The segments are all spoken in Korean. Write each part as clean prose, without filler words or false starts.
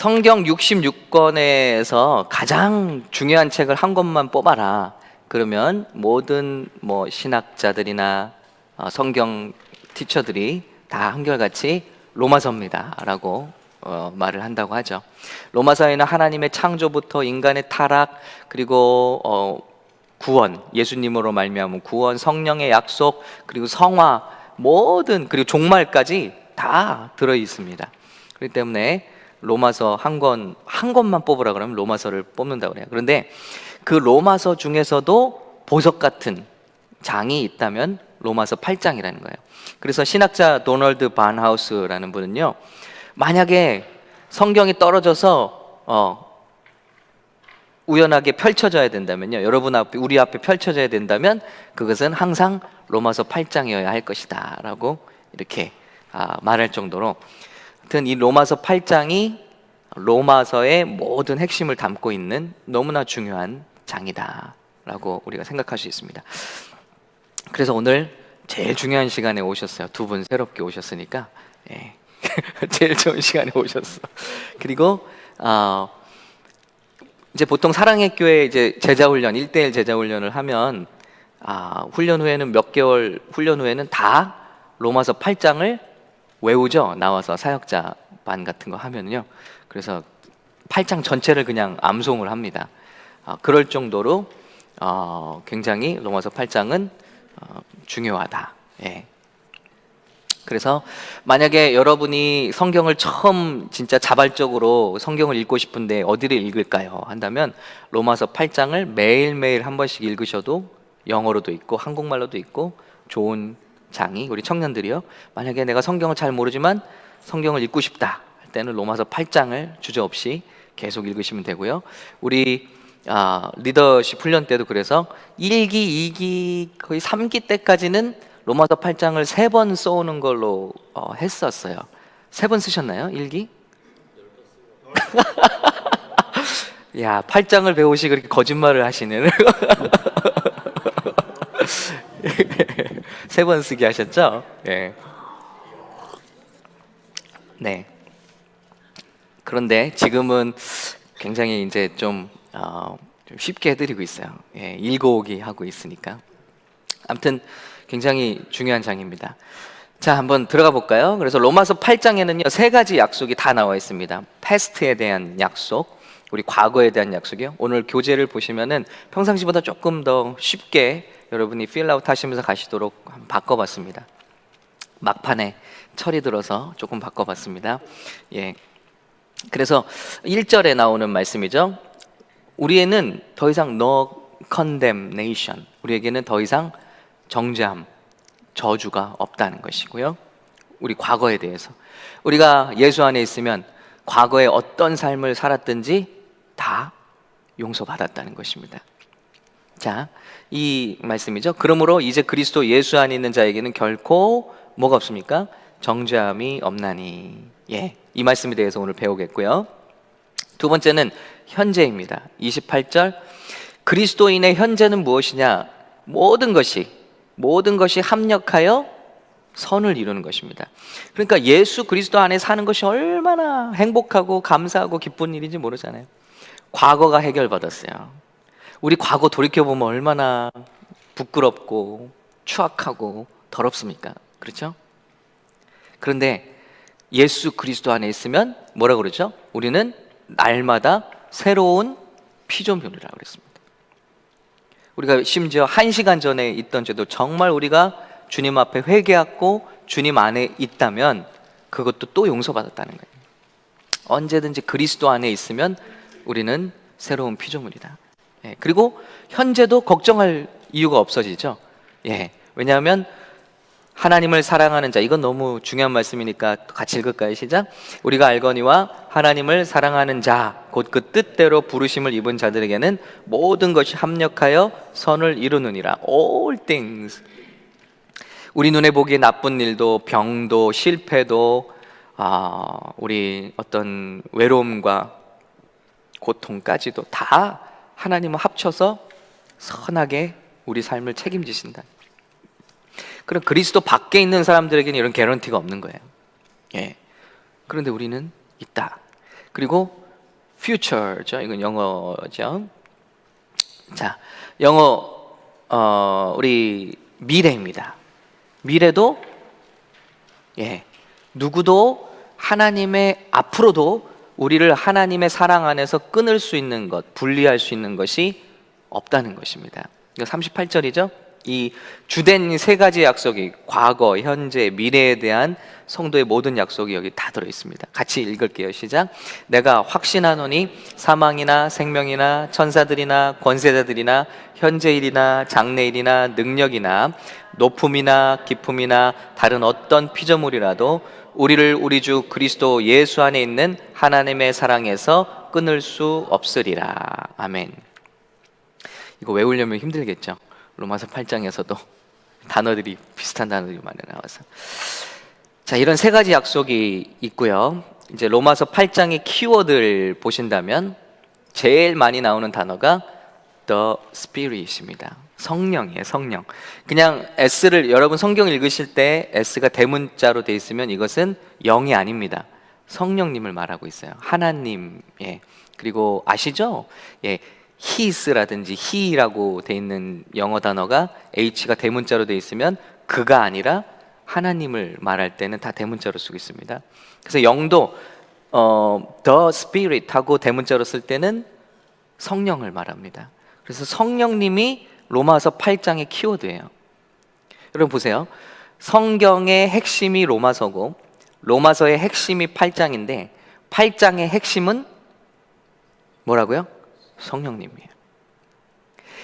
성경 66권에서 가장 중요한 책을 한 권만 뽑아라. 그러면 모든 신학자들이나 성경 티처들이 다 한결같이 로마서입니다라고 말을 한다고 하죠. 로마서에는 하나님의 창조부터 인간의 타락, 그리고 구원, 예수님으로 말미암은 구원, 성령의 약속, 그리고 성화, 모든, 그리고 종말까지 다 들어 있습니다. 그렇기 때문에 로마서 한 권만 뽑으라 그러면 로마서를 뽑는다고 그래요. 그런데 그 로마서 중에서도 보석 같은 장이 있다면 로마서 8장이라는 거예요. 그래서 신학자 도널드 반하우스라는 분은요, 만약에 성경이 떨어져서 우연하게 펼쳐져야 된다면요, 여러분 앞에, 우리 앞에 펼쳐져야 된다면 그것은 항상 로마서 8장이어야 할 것이다 라고 이렇게 말할 정도로, 하여튼 이 로마서 8장이 로마서의 모든 핵심을 담고 있는 너무나 중요한 장이다 라고 우리가 생각할 수 있습니다. 그래서 오늘 제일 중요한 시간에 오셨어요. 두 분 새롭게 오셨으니까, 예. 제일 좋은 시간에 오셨어. 그리고 이제 보통 사랑의 교회 이제 제자훈련, 1대1 제자훈련을 하면 훈련 후에는 몇 개월 훈련 후에는 다 로마서 8장을 외우죠. 나와서 사역자 반 같은 거 하면요. 그래서 8장 전체를 그냥 암송을 합니다. 그럴 정도로 굉장히 로마서 8장은 중요하다. 예. 그래서 만약에 여러분이 성경을 처음 진짜 자발적으로 성경을 읽고 싶은데 어디를 읽을까요? 한다면 로마서 8장을 매일매일 한 번씩 읽으셔도, 영어로도 있고 한국말로도 있고 좋은 장이, 우리 청년들이요, 만약에 내가 성경을 잘 모르지만 성경을 읽고 싶다 할 때는 로마서 8장을 주저없이 계속 읽으시면 되고요. 우리 리더십 훈련 때도 그래서 1기, 2기, 거의 3기 때까지는 로마서 8장을 3번 써오는 걸로 했었어요. 3번 쓰셨나요? 1기? 야, 8장을 배우시 그렇게 거짓말을 하시네. 3번 쓰기 하셨죠? 예. 네. 그런데 지금은 굉장히 이제 좀 쉽게 해드리고 있어요. 예, 읽어오기 하고 있으니까. 아무튼 굉장히 중요한 장입니다. 자, 한번 들어가 볼까요? 그래서 로마서 8장에는요 3가지 약속이 다 나와 있습니다. 패스트에 대한 약속, 우리 과거에 대한 약속이요. 오늘 교재를 보시면은 평상시보다 조금 더 쉽게 여러분이 필아웃 하시면서 가시도록 한번 바꿔봤습니다. 막판에 철이 들어서 조금 바꿔봤습니다. 예. 그래서 1절에 나오는 말씀이죠. 우리에는 더 이상 no condemnation, 우리에게는 더 이상 정죄함, 저주가 없다는 것이고요. 우리 과거에 대해서, 우리가 예수 안에 있으면 과거에 어떤 삶을 살았든지 다 용서받았다는 것입니다. 자, 이 말씀이죠. 그러므로 이제 그리스도 예수 안에 있는 자에게는 결코 뭐가 없습니까? 정죄함이 없나니. 예, 이 말씀에 대해서 오늘 배우겠고요. 두 번째는 현재입니다. 28절, 그리스도인의 현재는 무엇이냐? 모든 것이 합력하여 선을 이루는 것입니다. 그러니까 예수 그리스도 안에 사는 것이 얼마나 행복하고 감사하고 기쁜 일인지 모르잖아요. 과거가 해결받았어요. 우리 과거 돌이켜보면 얼마나 부끄럽고 추악하고 더럽습니까? 그렇죠? 그런데 예수 그리스도 안에 있으면 뭐라고 그러죠? 우리는 날마다 새로운 피조물이라고 그랬습니다. 우리가 심지어 1시간 전에 있던 죄도 정말 우리가 주님 앞에 회개하고 주님 안에 있다면 그것도 또 용서받았다는 거예요. 언제든지 그리스도 안에 있으면 우리는 새로운 피조물이다. 예, 그리고 현재도 걱정할 이유가 없어지죠. 예, 왜냐하면 하나님을 사랑하는 자, 이건 너무 중요한 말씀이니까 같이 읽을까요? 시작. 우리가 알거니와 하나님을 사랑하는 자, 곧 그 뜻대로 부르심을 입은 자들에게는 모든 것이 합력하여 선을 이루느니라. All things. 우리 눈에 보기에 나쁜 일도, 병도, 실패도, 우리 어떤 외로움과 고통까지도 다 하나님은 합쳐서 선하게 우리 삶을 책임지신다. 그럼 그리스도 밖에 있는 사람들에게는 이런 개런티가 없는 거예요. 예. 그런데 우리는 있다. 그리고 future죠. 이건 영어죠. 자, 영어 우리 미래입니다. 미래도 누구도 하나님의 앞으로도 우리를 하나님의 사랑 안에서 끊을 수 있는 것, 분리할 수 있는 것이 없다는 것입니다. 이거 38절이죠. 이 주된 세 가지 약속이 과거, 현재, 미래에 대한 성도의 모든 약속이 여기 다 들어 있습니다. 같이 읽을게요. 시작. 내가 확신하노니 사망이나 생명이나 천사들이나 권세자들이나 현재일이나 장래일이나 능력이나 높음이나 깊음이나 다른 어떤 피조물이라도 우리를 우리 주 그리스도 예수 안에 있는 하나님의 사랑에서 끊을 수 없으리라. 아멘. 이거 외우려면 힘들겠죠. 로마서 8장에서도 단어들이 비슷한 단어들이 많이 나와서. 자, 이런 세 가지 약속이 있고요. 이제 로마서 8장의 키워드를 보신다면 제일 많이 나오는 단어가 The Spirit입니다. 성령이에요. 성령. 그냥 S를 여러분 성경 읽으실 때 S가 대문자로 돼 있으면 이것은 영이 아닙니다. 성령님을 말하고 있어요. 하나님. 그리고 아시죠? his라든지 he라고 돼 있는 영어 단어가 H가 대문자로 돼 있으면 그가 아니라 하나님을 말할 때는 다 대문자로 쓰고 있습니다. 그래서 영도 the Spirit 하고 대문자로 쓸 때는 성령을 말합니다. 그래서 성령님이 로마서 8장의 키워드예요. 여러분 보세요. 성경의 핵심이 로마서고 로마서의 핵심이 8장인데 8장의 핵심은 뭐라고요? 성령님이에요.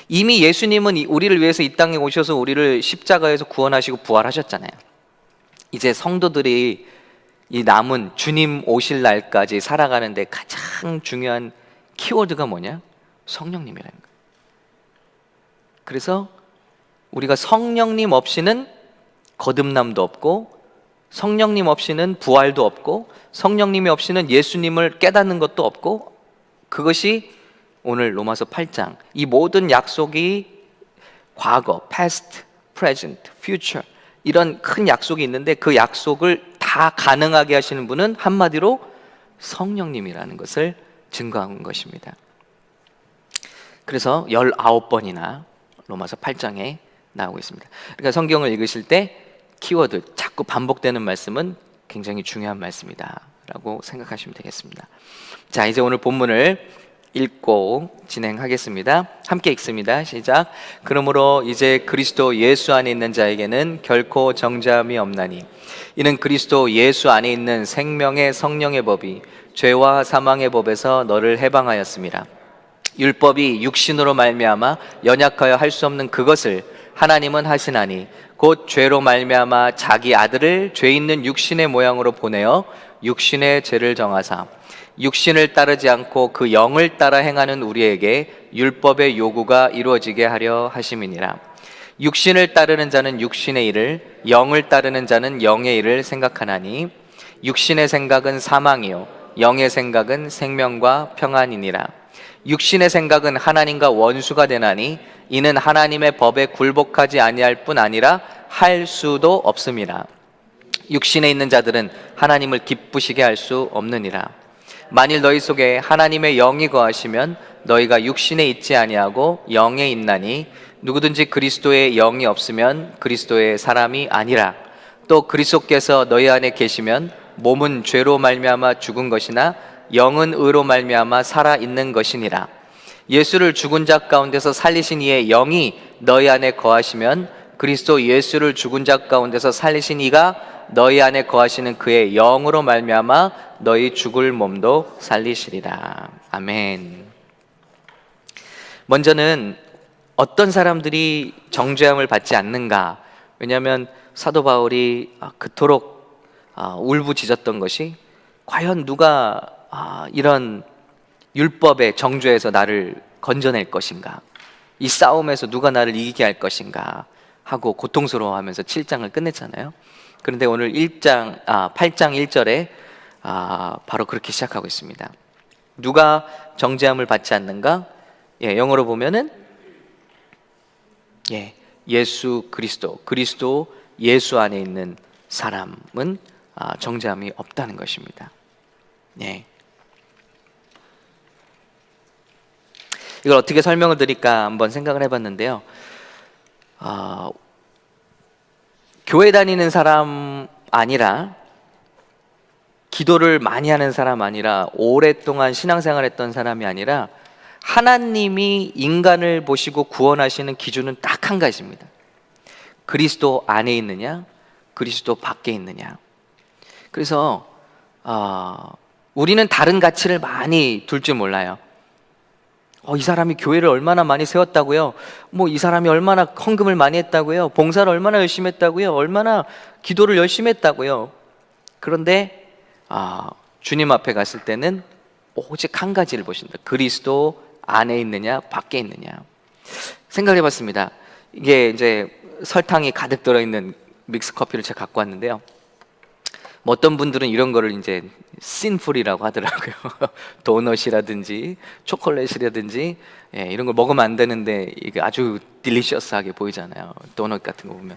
이미 예수님은 우리를 위해서 이 땅에 오셔서 우리를 십자가에서 구원하시고 부활하셨잖아요. 이제 성도들이 이 남은 주님 오실 날까지 살아가는데 가장 중요한 키워드가 뭐냐? 성령님이라는 거예요. 그래서 우리가 성령님 없이는 거듭남도 없고 성령님 없이는 부활도 없고 성령님이 없이는 예수님을 깨닫는 것도 없고 그것이 오늘 로마서 8장 이 모든 약속이 과거, past, present, future 이런 큰 약속이 있는데 그 약속을 다 가능하게 하시는 분은 한마디로 성령님이라는 것을 증거한 것입니다. 그래서 19번이나 로마서 8장에 나오고 있습니다. 그러니까 성경을 읽으실 때 키워드, 자꾸 반복되는 말씀은 굉장히 중요한 말씀이다 라고 생각하시면 되겠습니다. 자, 이제 오늘 본문을 읽고 진행하겠습니다. 함께 읽습니다. 시작. 그러므로 이제 그리스도 예수 안에 있는 자에게는 결코 정죄함이 없나니 이는 그리스도 예수 안에 있는 생명의 성령의 법이 죄와 사망의 법에서 너를 해방하였습니다. 율법이 육신으로 말미암아 연약하여 할 수 없는 그것을 하나님은 하시나니 곧 죄로 말미암아 자기 아들을 죄 있는 육신의 모양으로 보내어 육신의 죄를 정하사 육신을 따르지 않고 그 영을 따라 행하는 우리에게 율법의 요구가 이루어지게 하려 하심이니라. 육신을 따르는 자는 육신의 일을, 영을 따르는 자는 영의 일을 생각하나니 육신의 생각은 사망이요 영의 생각은 생명과 평안이니라. 육신의 생각은 하나님과 원수가 되나니 이는 하나님의 법에 굴복하지 아니할 뿐 아니라 할 수도 없음이라. 육신에 있는 자들은 하나님을 기쁘시게 할 수 없느니라. 만일 너희 속에 하나님의 영이 거하시면 너희가 육신에 있지 아니하고 영에 있나니 누구든지 그리스도의 영이 없으면 그리스도의 사람이 아니라. 또 그리스도께서 너희 안에 계시면 몸은 죄로 말미암아 죽은 것이나 영은 의로 말미암아 살아 있는 것이니라. 예수를 죽은 자 가운데서 살리신 이의 영이 너희 안에 거하시면 그리스도 예수를 죽은 자 가운데서 살리신 이가 너희 안에 거하시는 그의 영으로 말미암아 너희 죽을 몸도 살리시리라. 아멘. 먼저는 어떤 사람들이 정죄함을 받지 않는가? 왜냐하면 사도 바울이 그토록 울부짖었던 것이 과연 누가 이런 율법의 정죄에서 나를 건져낼 것인가? 이 싸움에서 누가 나를 이기게 할 것인가? 하고 고통스러워하면서 7장을 끝냈잖아요. 그런데 오늘 8장 1절에 바로 그렇게 시작하고 있습니다. 누가 정죄함을 받지 않는가? 영어로 보면은 예수 그리스도 예수 안에 있는 사람은 정죄함이 없다는 것입니다. 이걸 어떻게 설명을 드릴까 한번 생각을 해봤는데요. 교회 다니는 사람 아니라, 기도를 많이 하는 사람 아니라, 오랫동안 신앙생활 했던 사람이 아니라, 하나님이 인간을 보시고 구원하시는 기준은 딱 한 가지입니다. 그리스도 안에 있느냐, 그리스도 밖에 있느냐. 그래서 우리는 다른 가치를 많이 둘 줄 몰라요. 이 사람이 교회를 얼마나 많이 세웠다고요? 이 사람이 얼마나 헌금을 많이 했다고요? 봉사를 얼마나 열심히 했다고요? 얼마나 기도를 열심히 했다고요? 그런데 주님 앞에 갔을 때는 오직 한 가지를 보신다. 그리스도 안에 있느냐, 밖에 있느냐. 생각해 봤습니다. 이게 이제 설탕이 가득 들어있는 믹스 커피를 제가 갖고 왔는데요. 어떤 분들은 이런 거를 이제 신풀이라고 하더라고요. 도넛이라든지 초콜릿이라든지 이런 걸 먹으면 안 되는데 이게 아주 딜리셔스하게 보이잖아요. 도넛 같은 거 보면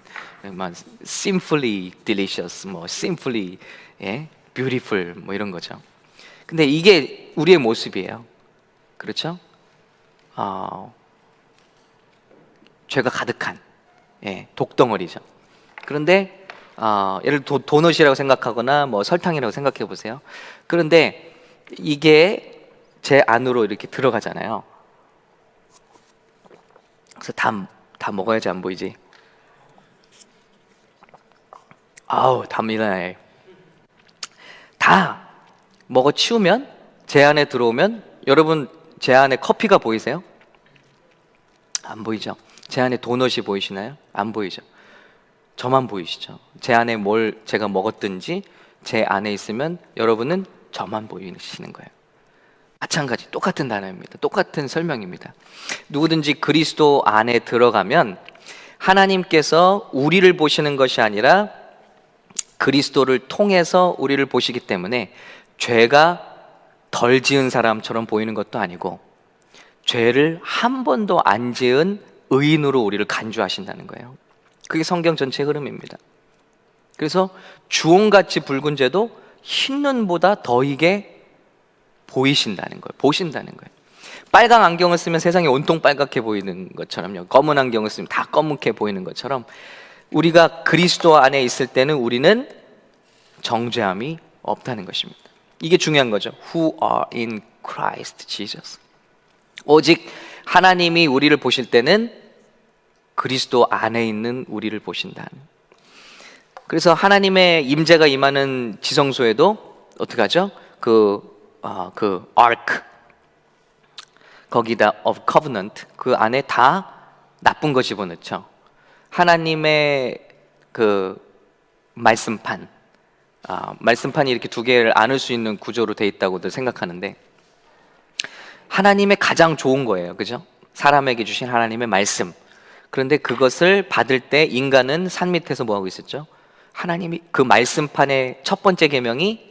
막 simply delicious, simply beautiful 이런 거죠. 근데 이게 우리의 모습이에요. 그렇죠? 죄가 가득한 독덩어리죠. 그런데 예를 들어 도넛이라고 생각하거나 설탕이라고 생각해 보세요. 그런데 이게 제 안으로 이렇게 들어가잖아요. 그래서 다 먹어야지 안 보이지. 담이네. 다 먹어 치우면, 제 안에 들어오면, 여러분 제 안에 커피가 보이세요? 안 보이죠? 제 안에 도넛이 보이시나요? 안 보이죠? 저만 보이시죠? 제 안에 뭘 제가 먹었든지 제 안에 있으면 여러분은 저만 보이시는 거예요. 마찬가지, 똑같은 단어입니다. 똑같은 설명입니다. 누구든지 그리스도 안에 들어가면 하나님께서 우리를 보시는 것이 아니라 그리스도를 통해서 우리를 보시기 때문에 죄가 덜 지은 사람처럼 보이는 것도 아니고, 죄를 한 번도 안 지은 의인으로 우리를 간주하신다는 거예요. 그게 성경 전체 흐름입니다. 그래서 주홍같이 붉은 죄도 흰 눈보다 더 이게 보이신다는 거예요. 보신다는 거예요. 빨강 안경을 쓰면 세상이 온통 빨갛게 보이는 것처럼요, 검은 안경을 쓰면 다 검게 보이는 것처럼, 우리가 그리스도 안에 있을 때는 우리는 정죄함이 없다는 것입니다. 이게 중요한 거죠. Who are in Christ Jesus. 오직 하나님이 우리를 보실 때는 그리스도 안에 있는 우리를 보신다. 그래서 하나님의 임재가 임하는 지성소에도 어떻게 하죠? 그 ark, 거기다 of covenant, 그 안에 다 나쁜 거 집어넣죠. 하나님의 그 말씀판, 말씀판이 이렇게 두 개를 안을 수 있는 구조로 돼 있다고들 생각하는데, 하나님의 가장 좋은 거예요. 그죠? 사람에게 주신 하나님의 말씀. 그런데 그것을 받을 때 인간은 산 밑에서 뭐 하고 있었죠? 하나님이 그 말씀판의 첫 번째 계명이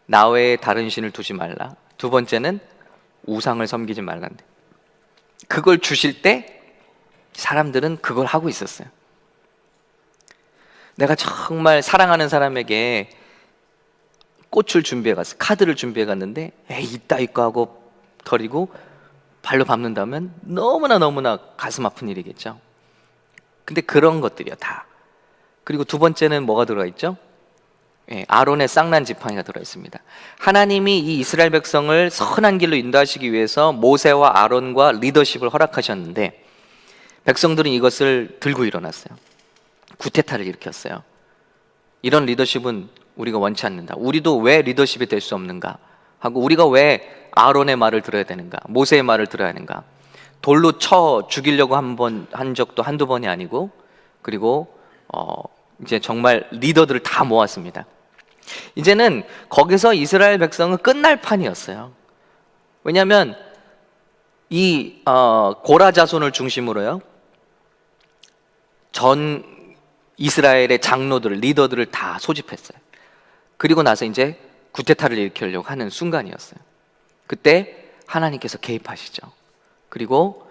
나 외에 다른 신을 두지 말라. 두 번째는 우상을 섬기지 말란데, 그걸 주실 때 사람들은 그걸 하고 있었어요. 내가 정말 사랑하는 사람에게 꽃을 준비해 갔어. 카드를 준비해 갔는데 이따 하고 버리고 발로 밟는다면 너무나 가슴 아픈 일이겠죠. 근데 그런 것들이야 다. 그리고 두 번째는 뭐가 들어가 있죠? 아론의 쌍난 지팡이가 들어 있습니다. 하나님이 이 이스라엘 백성을 선한 길로 인도하시기 위해서 모세와 아론과 리더십을 허락하셨는데, 백성들은 이것을 들고 일어났어요. 구테타를 일으켰어요. 이런 리더십은 우리가 원치 않는다. 우리도 왜 리더십이 될 수 없는가 하고, 우리가 왜 아론의 말을 들어야 되는가, 모세의 말을 들어야 하는가. 돌로 쳐 죽이려고 한 적도 한두 번이 아니고, 그리고 이제 정말 리더들을 다 모았습니다. 이제는 거기서 이스라엘 백성은 끝날 판이었어요. 왜냐하면 이 고라 자손을 중심으로요, 전 이스라엘의 장로들, 리더들을 다 소집했어요. 그리고 나서 이제 구테타를 일으키려고 하는 순간이었어요. 그때 하나님께서 개입하시죠. 그리고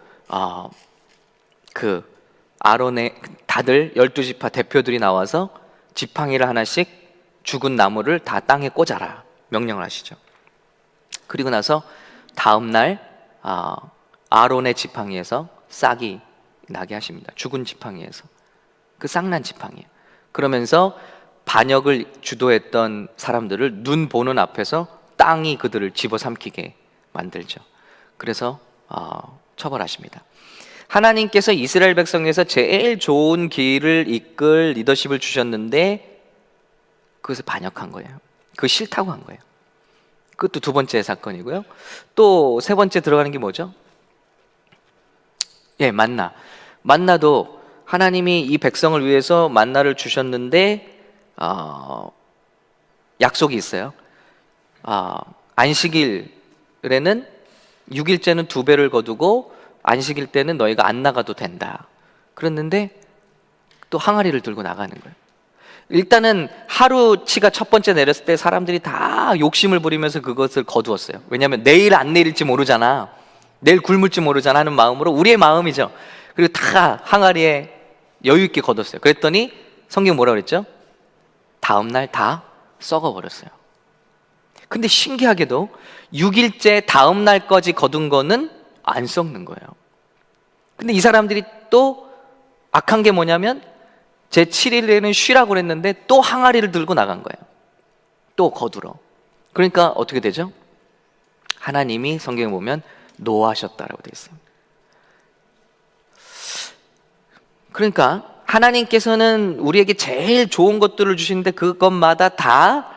그 아론의 다들 12지파 대표들이 나와서 지팡이를 하나씩 죽은 나무를 다 땅에 꽂아라 명령을 하시죠. 그리고 나서 다음 날 아론의 지팡이에서 싹이 나게 하십니다. 죽은 지팡이에서. 그 싹난 지팡이에요. 그러면서 반역을 주도했던 사람들을 눈 보는 앞에서 땅이 그들을 집어삼키게 만들죠. 그래서 처벌하십니다. 하나님께서 이스라엘 백성에서 제일 좋은 길을 이끌 리더십을 주셨는데 그것을 반역한 거예요. 그거 싫다고 한 거예요. 그것도 두 번째 사건이고요. 또 세 번째 들어가는 게 뭐죠? 만나. 만나도 하나님이 이 백성을 위해서 만나를 주셨는데 약속이 있어요. 안식일에는 6일째는 2배를 거두고 안식일 때는 너희가 안 나가도 된다. 그랬는데 또 항아리를 들고 나가는 거예요. 일단은 하루치가 첫 번째 내렸을 때 사람들이 다 욕심을 부리면서 그것을 거두었어요. 왜냐하면 내일 안 내릴지 모르잖아, 내일 굶을지 모르잖아 하는 마음으로, 우리의 마음이죠. 그리고 다 항아리에 여유 있게 거뒀어요. 그랬더니 성경 뭐라 그랬죠? 다음날 다 썩어버렸어요. 근데 신기하게도 6일째 다음날까지 거둔 거는 안 썩는 거예요. 근데 이 사람들이 또 악한 게 뭐냐면 제7일에는 쉬라고 그랬는데 또 항아리를 들고 나간 거예요. 또 거두러. 그러니까 어떻게 되죠? 하나님이 성경에 보면 노하셨다라고 되어 있어요. 그러니까 하나님께서는 우리에게 제일 좋은 것들을 주시는데 그것마다 다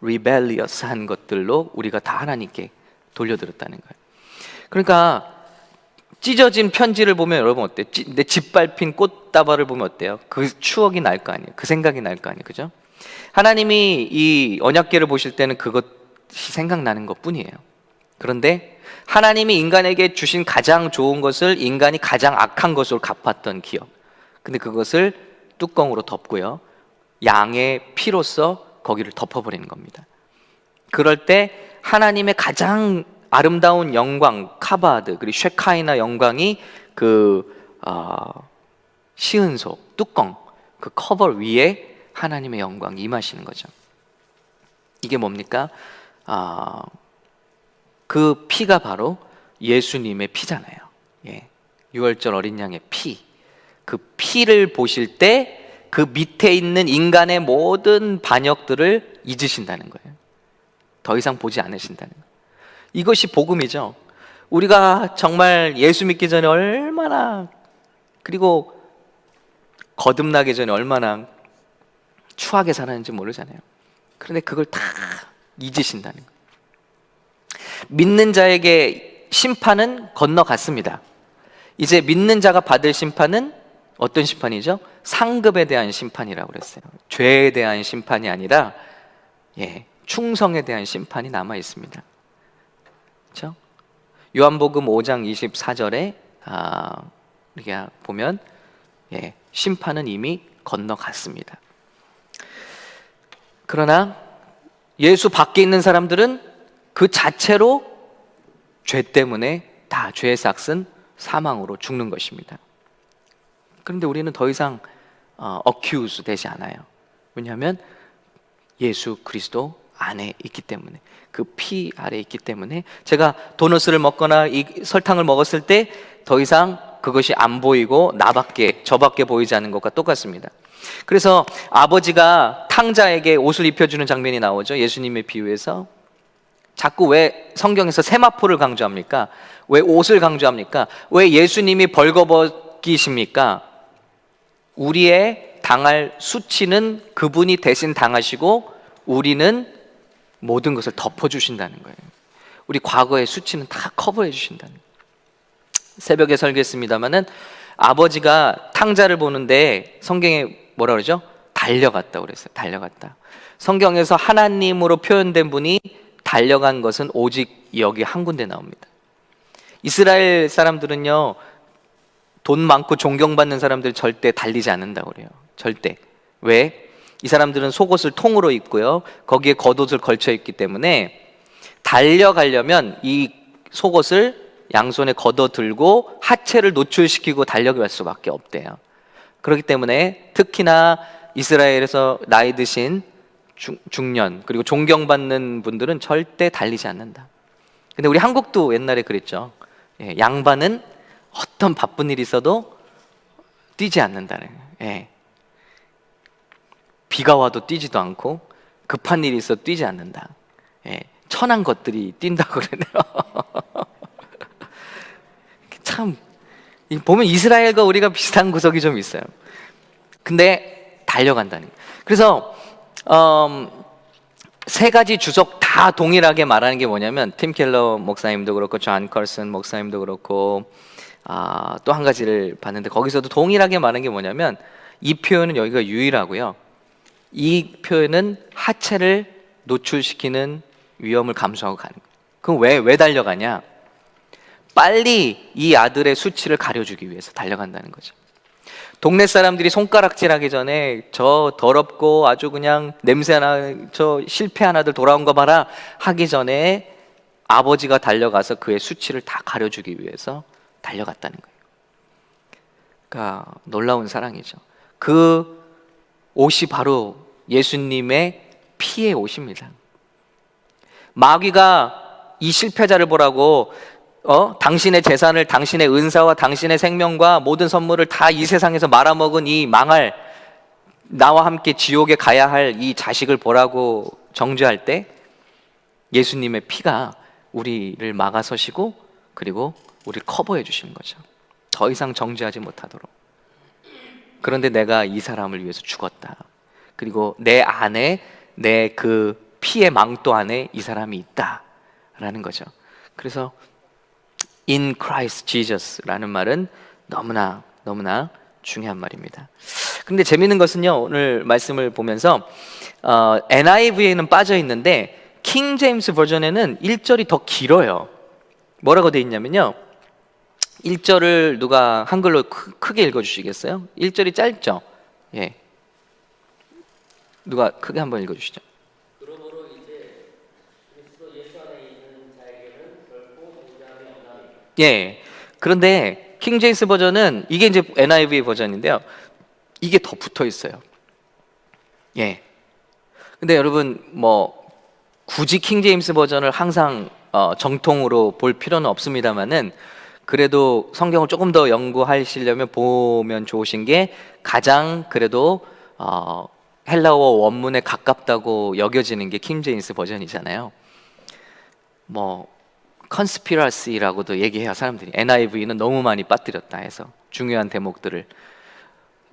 rebellious한 것들로 우리가 다 하나님께 돌려드렸다는 거예요. 그러니까 찢어진 편지를 보면 여러분 어때요? 내 짓밟힌 꽃다발을 보면 어때요? 그 추억이 날 거 아니에요? 그 생각이 날 거 아니에요? 그죠? 하나님이 이 언약궤를 보실 때는 그것이 생각나는 것 뿐이에요. 그런데 하나님이 인간에게 주신 가장 좋은 것을 인간이 가장 악한 것으로 갚았던 기억, 근데 그것을 뚜껑으로 덮고요, 양의 피로써 거기를 덮어버리는 겁니다. 그럴 때 하나님의 가장 아름다운 영광, 카바드, 그리고 쉐카이나 영광이 시은소, 뚜껑, 그 커버 위에 하나님의 영광이 임하시는 거죠. 이게 뭡니까? 그 피가 바로 예수님의 피잖아요. 유월절 어린 양의 피. 그 피를 보실 때 그 밑에 있는 인간의 모든 반역들을 잊으신다는 거예요. 더 이상 보지 않으신다는 거예요. 이것이 복음이죠. 우리가 정말 예수 믿기 전에 얼마나, 그리고 거듭나기 전에 얼마나 추하게 살았는지 모르잖아요. 그런데 그걸 다 잊으신다는 거예요. 믿는 자에게 심판은 건너갔습니다. 이제 믿는 자가 받을 심판은 어떤 심판이죠? 상급에 대한 심판이라고 그랬어요. 죄에 대한 심판이 아니라 충성에 대한 심판이 남아 있습니다. 그렇죠? 요한복음 5장 24절에 우리가 보면 심판은 이미 건너갔습니다. 그러나 예수 밖에 있는 사람들은 그 자체로 죄 때문에 다 죄의 삭은 사망으로 죽는 것입니다. 그런데 우리는 더 이상 accuse 되지 않아요. 왜냐하면 예수 그리스도 안에 있기 때문에, 그 피 아래 있기 때문에, 제가 도너스를 먹거나 이 설탕을 먹었을 때 더 이상 그것이 안 보이고 저밖에 보이지 않는 것과 똑같습니다. 그래서 아버지가 탕자에게 옷을 입혀주는 장면이 나오죠. 예수님의 비유에서. 자꾸 왜 성경에서 세마포를 강조합니까? 왜 옷을 강조합니까? 왜 예수님이 벌거벗기십니까? 우리의 당할 수치는 그분이 대신 당하시고 우리는 모든 것을 덮어주신다는 거예요. 우리 과거의 수치는 다 커버해 주신다는 거예요. 새벽에 설교했습니다마는 아버지가 탕자를 보는데 성경에 뭐라 그러죠? 달려갔다고 그랬어요. 달려갔다. 성경에서 하나님으로 표현된 분이 달려간 것은 오직 여기 한 군데 나옵니다. 이스라엘 사람들은요, 돈 많고 존경받는 사람들 절대 달리지 않는다고 그래요. 절대. 왜? 이 사람들은 속옷을 통으로 입고요, 거기에 겉옷을 걸쳐 입기 때문에 달려가려면 이 속옷을 양손에 걷어 들고 하체를 노출시키고 달려갈 수밖에 없대요. 그렇기 때문에 특히나 이스라엘에서 나이 드신 중년, 그리고 존경받는 분들은 절대 달리지 않는다. 근데 우리 한국도 옛날에 그랬죠. 예, 양반은 어떤 바쁜 일이 있어도 뛰지 않는다는 거예요. 예. 비가 와도 뛰지도 않고 급한 일이 있어도 뛰지 않는다. 예. 천한 것들이 뛴다고 그러네요. 참 보면 이스라엘과 우리가 비슷한 구석이 좀 있어요. 근데 달려간다는 거예요. 그래서 세 가지 주석 다 동일하게 말하는 게 뭐냐면, 팀 켈러 목사님도 그렇고 존 컬슨 목사님도 그렇고 또 한 가지를 봤는데 거기서도 동일하게 말하는 게 뭐냐면, 이 표현은 여기가 유일하고요, 이 표현은 하체를 노출시키는 위험을 감수하고 가는 거예요. 그럼 왜 달려가냐? 빨리 이 아들의 수치를 가려주기 위해서 달려간다는 거죠. 동네 사람들이 손가락질하기 전에 저 더럽고 아주 그냥 냄새나 저 실패한 아들 돌아온 거 봐라 하기 전에 아버지가 달려가서 그의 수치를 다 가려주기 위해서 달려갔다는 거예요. 그러니까 놀라운 사랑이죠. 그 옷이 바로 예수님의 피의 옷입니다. 마귀가 이 실패자를 보라고 당신의 재산을, 당신의 은사와 당신의 생명과 모든 선물을 다 이 세상에서 말아먹은 이 망할, 나와 함께 지옥에 가야 할 이 자식을 보라고 정죄할 때 예수님의 피가 우리를 막아서시고 그리고 우리를 커버해 주시는 거죠. 더 이상 정죄하지 못하도록. 그런데 내가 이 사람을 위해서 죽었다. 그리고 내 안에, 내 그 피의 망토 안에 이 사람이 있다라는 거죠. 그래서 In Christ Jesus 라는 말은 너무나 중요한 말입니다. 그런데 재미있는 것은요, 오늘 말씀을 보면서 NIV에는 빠져 있는데 킹 제임스 버전에는 1절이 더 길어요. 뭐라고 되어 있냐면요, 1절을 누가 한글로 크게 읽어주시겠어요? 1절이 짧죠? 예. 누가 크게 한번 읽어주시죠. 그러므로 이제 그리스도 예수 안에 있는 자에게는 결코 정죄함이 없나니. 예. 그런데 킹 제임스 버전은, 이게 이제 NIV 버전인데요, 이게 더 붙어 있어요. 예. 근데 여러분 뭐 굳이 킹 제임스 버전을 항상 정통으로 볼 필요는 없습니다만은, 그래도 성경을 조금 더 연구하시려면 보면 좋으신 게, 가장 그래도 헬라어 원문에 가깝다고 여겨지는 게 킹 제임스 버전이잖아요. 뭐 컨스피러시라고도 얘기해요, 사람들이. NIV는 너무 많이 빠뜨렸다 해서 중요한 대목들을.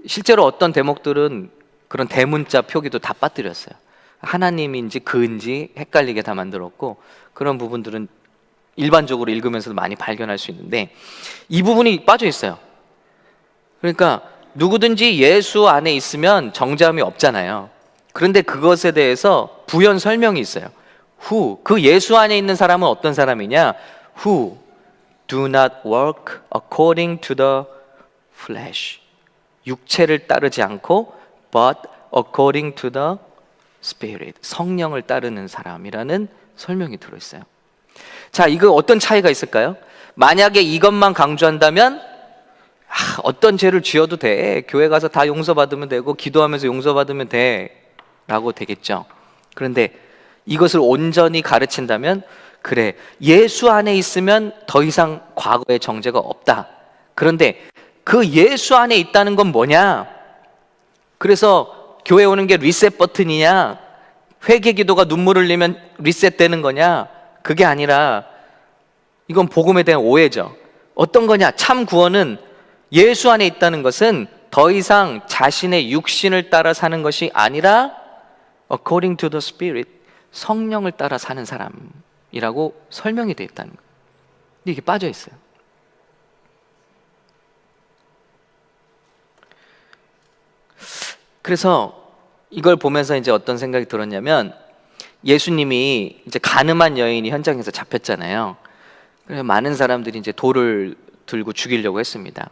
실제로 어떤 대목들은 그런 대문자 표기도 다 빠뜨렸어요. 하나님인지 그인지 헷갈리게 다 만들었고, 그런 부분들은 일반적으로 읽으면서도 많이 발견할 수 있는데, 이 부분이 빠져 있어요. 그러니까 누구든지 예수 안에 있으면 정죄함이 없잖아요. 그런데 그것에 대해서 부연 설명이 있어요. Who, 그 예수 안에 있는 사람은 어떤 사람이냐? Who do not work according to the flesh, 육체를 따르지 않고 but according to the Spirit, 성령을 따르는 사람이라는 설명이 들어있어요. 자, 이거 어떤 차이가 있을까요? 만약에 이것만 강조한다면 어떤 죄를 지어도 돼, 교회 가서 다 용서받으면 되고 기도하면서 용서받으면 돼 라고 되겠죠. 그런데 이것을 온전히 가르친다면, 그래, 예수 안에 있으면 더 이상 과거의 정죄가 없다. 그런데 그 예수 안에 있다는 건 뭐냐? 그래서 교회 오는 게 리셋 버튼이냐? 회개 기도가 눈물 흘리면 리셋되는 거냐? 그게 아니라 이건 복음에 대한 오해죠. 어떤 거냐? 참 구원은 예수 안에 있다는 것은 더 이상 자신의 육신을 따라 사는 것이 아니라 according to the Spirit, 성령을 따라 사는 사람이라고 설명이 되어 있다는 거예요. 근데 이게 빠져 있어요. 그래서 이걸 보면서 이제 어떤 생각이 들었냐면, 예수님이 이제 가늠한 여인이 현장에서 잡혔잖아요. 그래서 많은 사람들이 이제 돌을 들고 죽이려고 했습니다.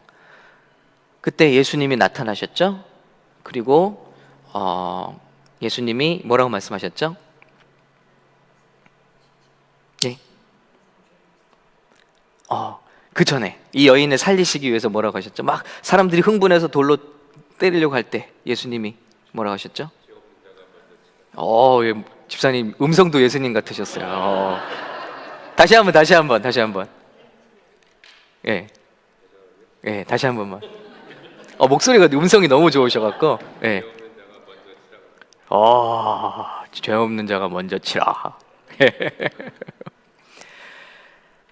그때 예수님이 나타나셨죠. 그리고 예수님이 뭐라고 말씀하셨죠? 예. 그 전에 이 여인을 살리시기 위해서 뭐라고 하셨죠? 막 사람들이 흥분해서 돌로 때리려고 할 때 예수님이 뭐라고 하셨죠? 예, 집사님 음성도 예수님 같으셨어요. 다시 한번. 예, 예, 다시 한 번만. 목소리가 음성이 너무 좋으셔갖고, 예. 죄 없는 자가 먼저 치라.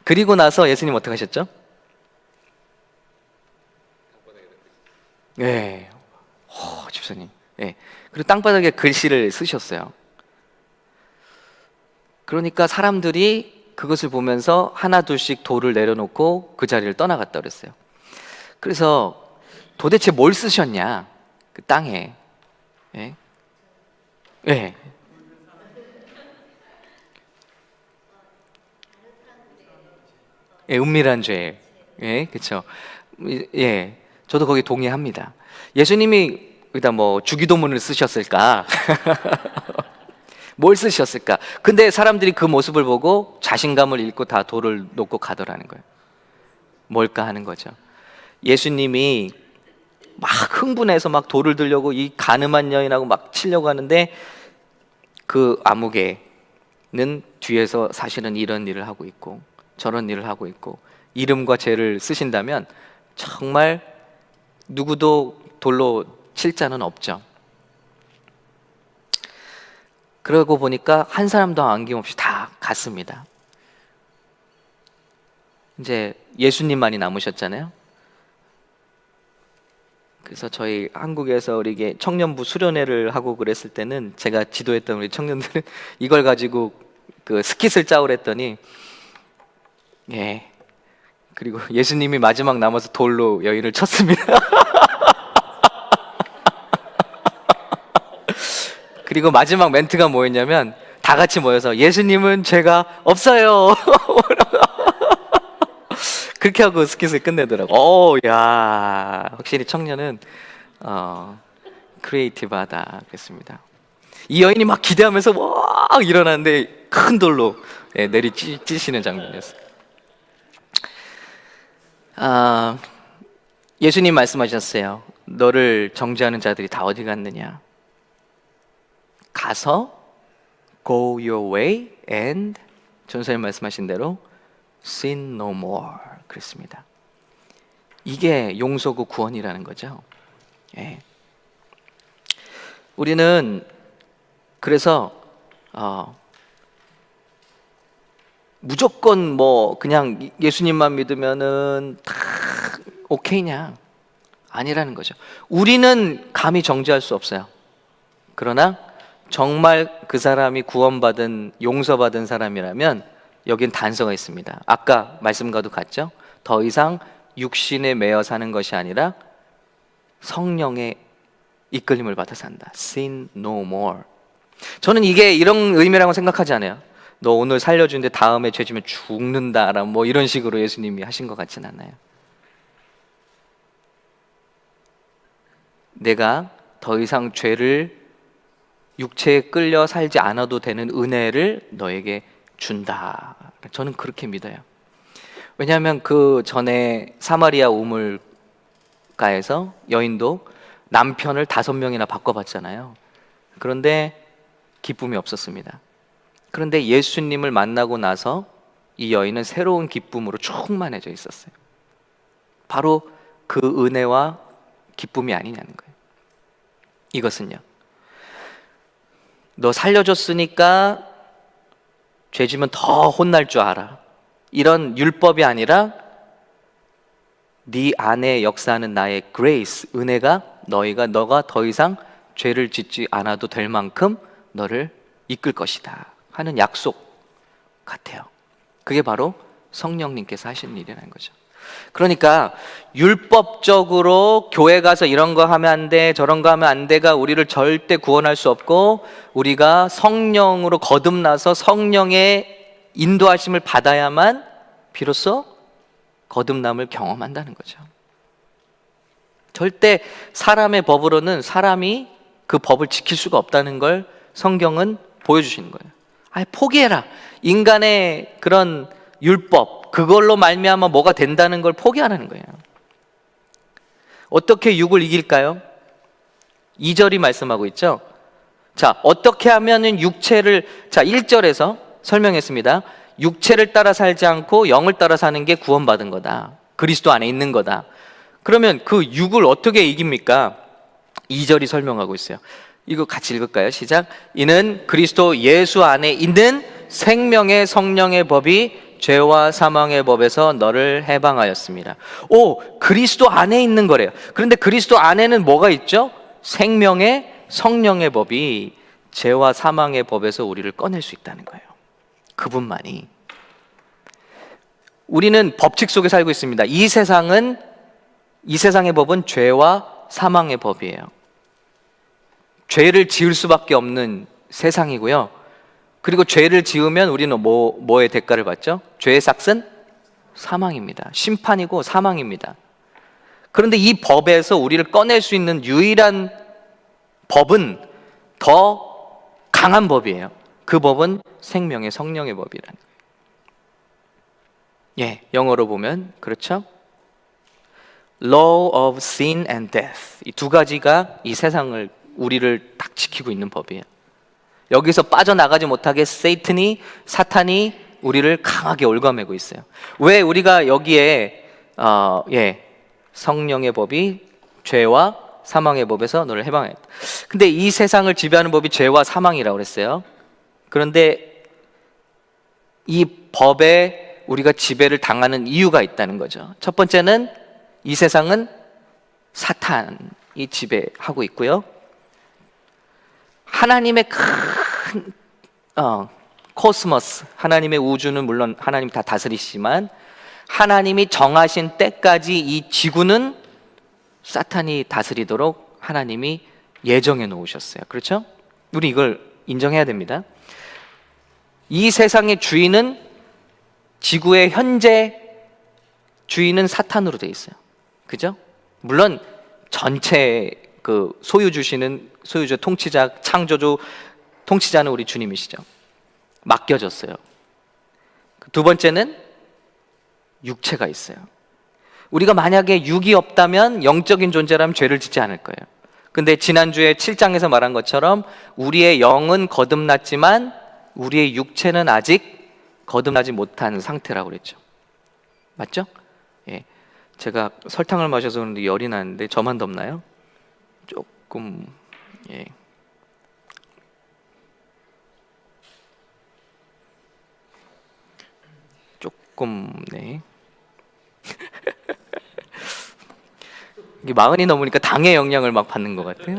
그리고 나서 예수님 어떻게 하셨죠? 예, 집사님. 예. 그리고 땅바닥에 글씨를 쓰셨어요. 그러니까 사람들이 그것을 보면서 하나 둘씩 돌을 내려놓고 그 자리를 떠나갔다 그랬어요. 그래서 도대체 뭘 쓰셨냐? 그 땅에. 예. 예. 예, 은밀한 죄. 예, 그렇죠. 예. 저도 거기 동의합니다. 예수님이 여기다 뭐 주기도문을 쓰셨을까? 뭘 쓰셨을까? 근데 사람들이 그 모습을 보고 자신감을 잃고 다 돌을 놓고 가더라는 거예요. 뭘까 하는 거죠. 예수님이 막 흥분해서 막 돌을 들려고 이 가늠한 여인하고 막 치려고 하는데 그 아무개는 뒤에서 사실은 이런 일을 하고 있고 저런 일을 하고 있고 이름과 죄를 쓰신다면 정말 누구도 돌로 칠 자는 없죠. 그러고 보니까 한 사람도 안김없이 다 갔습니다. 이제 예수님만이 남으셨잖아요. 그래서 저희 한국에서 우리 청년부 수련회를 하고 그랬을 때는 제가 지도했던 우리 청년들은 이걸 가지고 그 스킷을 짜오라 했더니 예. 그리고 예수님이 마지막 남아서 돌로 여인을 쳤습니다. 그리고 마지막 멘트가 뭐였냐면 다 같이 모여서 예수님은 죄가 없어요. 그렇게 하고 스킷을 끝내더라고. 야, 확실히 청년은 크리에이티브하다 그랬습니다. 이 여인이 막 기대하면서 막 일어나는데 큰 돌로 내리찌시는 장면이었어요. 예수님 말씀하셨어요. 너를 정죄하는 자들이 다 어디 갔느냐? 가서 go your way and 전사님 말씀하신 대로 sin no more 그랬습니다. 이게 용서고 구원이라는 거죠. 예. 우리는 그래서 무조건 뭐 그냥 예수님만 믿으면은 다 오케이냐? 아니라는 거죠. 우리는 감히 정죄할 수 없어요. 그러나 정말 그 사람이 구원받은 용서받은 사람이라면 여긴 단서가 있습니다. 아까 말씀과도 같죠? 더 이상 육신에 매여 사는 것이 아니라 성령의 이끌림을 받아 산다. Sin no more. 저는 이게 이런 의미라고 생각하지 않아요. 너 오늘 살려주는데 다음에 죄지면 죽는다 뭐 이런 식으로 예수님이 하신 것 같진 않아요. 내가 더 이상 죄를 육체에 끌려 살지 않아도 되는 은혜를 너에게 준다. 저는 그렇게 믿어요. 왜냐하면 그 전에 사마리아 우물가에서 여인도 남편을 5명이나 바꿔봤잖아요. 그런데 기쁨이 없었습니다. 그런데 예수님을 만나고 나서 이 여인은 새로운 기쁨으로 충만해져 있었어요. 바로 그 은혜와 기쁨이 아니냐는 거예요. 이것은요, 너 살려줬으니까 죄지면 더 혼날 줄 알아. 이런 율법이 아니라 네 안에 역사하는 나의 grace, 은혜가 너가 더 이상 죄를 짓지 않아도 될 만큼 너를 이끌 것이다 하는 약속 같아요. 그게 바로 성령님께서 하시는 일이라는 거죠. 그러니까 율법적으로 교회 가서 이런 거 하면 안 돼, 저런 거 하면 안 돼가 우리를 절대 구원할 수 없고, 우리가 성령으로 거듭나서 성령의 인도하심을 받아야만 비로소 거듭남을 경험한다는 거죠. 절대 사람의 법으로는 사람이 그 법을 지킬 수가 없다는 걸 성경은 보여주시는 거예요. 포기해라. 인간의 그런 율법, 그걸로 말미암아 뭐가 된다는 걸 포기하라는 거예요. 어떻게 육을 이길까요? 2절이 말씀하고 있죠. 자, 어떻게 하면은 육체를, 자, 1절에서 설명했습니다. 육체를 따라 살지 않고 영을 따라 사는 게 구원받은 거다. 그리스도 안에 있는 거다. 그러면 그 육을 어떻게 이깁니까? 2절이 설명하고 있어요. 이거 같이 읽을까요? 시작. 이는 그리스도 예수 안에 있는 생명의 성령의 법이 죄와 사망의 법에서 너를 해방하였습니다. 오, 그리스도 안에 있는 거래요. 그런데 그리스도 안에는 뭐가 있죠? 생명의 성령의 법이 죄와 사망의 법에서 우리를 꺼낼 수 있다는 거예요. 그분만이. 우리는 법칙 속에 살고 있습니다. 이 세상의 법은 죄와 사망의 법이에요. 죄를 지을 수밖에 없는 세상이고요. 그리고 죄를 지으면 우리는 뭐의 대가를 받죠? 죄의 삭은 사망입니다. 심판이고 사망입니다. 그런데 이 법에서 우리를 꺼낼 수 있는 유일한 법은 더 강한 법이에요. 그 법은 생명의 성령의 법이라는 거예요. 예, 영어로 보면 그렇죠? Law of sin and death. 이 두 가지가 이 세상을 우리를 딱 지키고 있는 법이에요. 여기서 빠져나가지 못하게 사탄이 우리를 강하게 올가매고 있어요. 왜 우리가 여기에 성령의 법이 죄와 사망의 법에서 너를 해방했다. 근데 이 세상을 지배하는 법이 죄와 사망이라고 그랬어요. 그런데 이 법에 우리가 지배를 당하는 이유가 있다는 거죠. 첫 번째는 이 세상은 사탄이 지배하고 있고요. 하나님의 큰 코스모스, 하나님의 우주는 물론 하나님이 다 다스리시지만 하나님이 정하신 때까지 이 지구는 사탄이 다스리도록 하나님이 예정해 놓으셨어요. 그렇죠? 우리 이걸 인정해야 됩니다. 이 세상의 주인은, 지구의 현재 주인은 사탄으로 되어 있어요. 그죠? 물론 전체 그 소유주, 통치자, 창조주, 통치자는 우리 주님이시죠. 맡겨졌어요. 두 번째는 육체가 있어요. 우리가 만약에 육이 없다면 영적인 존재라면 죄를 짓지 않을 거예요. 근데 지난주에 7장에서 말한 것처럼 우리의 영은 거듭났지만 우리의 육체는 아직 거듭나지 못한 상태라고 그랬죠. 맞죠? 예. 제가 설탕을 마셔서 그런데 열이 나는데 저만 덥나요? 조금, 예. 조금, 네. 이게 40이 넘으니까 당의 영향을 막 받는 것 같아요.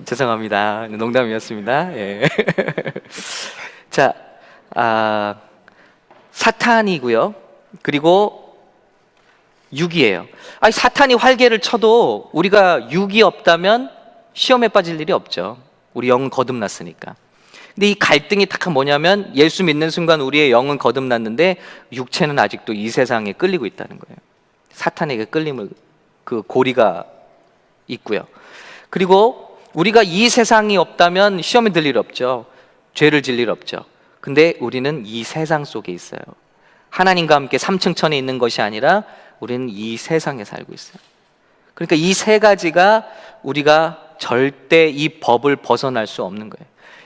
죄송합니다. 농담이었습니다. 예. 자, 사탄이고요. 그리고 육이에요. 아니, 사탄이 활개를 쳐도 우리가 육이 없다면 시험에 빠질 일이 없죠. 우리 영은 거듭났으니까. 근데 이 갈등이 딱 뭐냐면 예수 믿는 순간 우리의 영은 거듭났는데 육체는 아직도 이 세상에 끌리고 있다는 거예요. 사탄에게 끌림을, 그 고리가 있고요. 그리고 우리가 이 세상이 없다면 시험에 들 일 없죠. 죄를 질 일 없죠. 근데 우리는 이 세상 속에 있어요. 하나님과 함께 3층 천에 있는 것이 아니라 우리는 이 세상에 살고 있어요. 그러니까 이 세 가지가 우리가 절대 이 법을 벗어날 수 없는 거예요.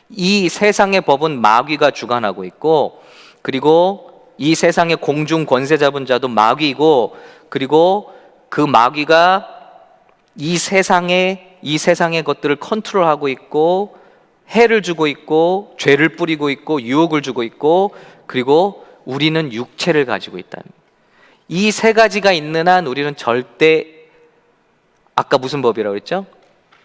이 세상의 법은 마귀가 주관하고 있고, 그리고 이 세상의 공중 권세 잡은 자도 마귀고, 그리고 그 마귀가 이 세상의 것들을 컨트롤하고 있고, 해를 주고 있고, 죄를 뿌리고 있고, 유혹을 주고 있고, 그리고 우리는 육체를 가지고 있다는 거예요. 이 세 가지가 있는 한 우리는 절대, 아까 무슨 법이라고 그랬죠?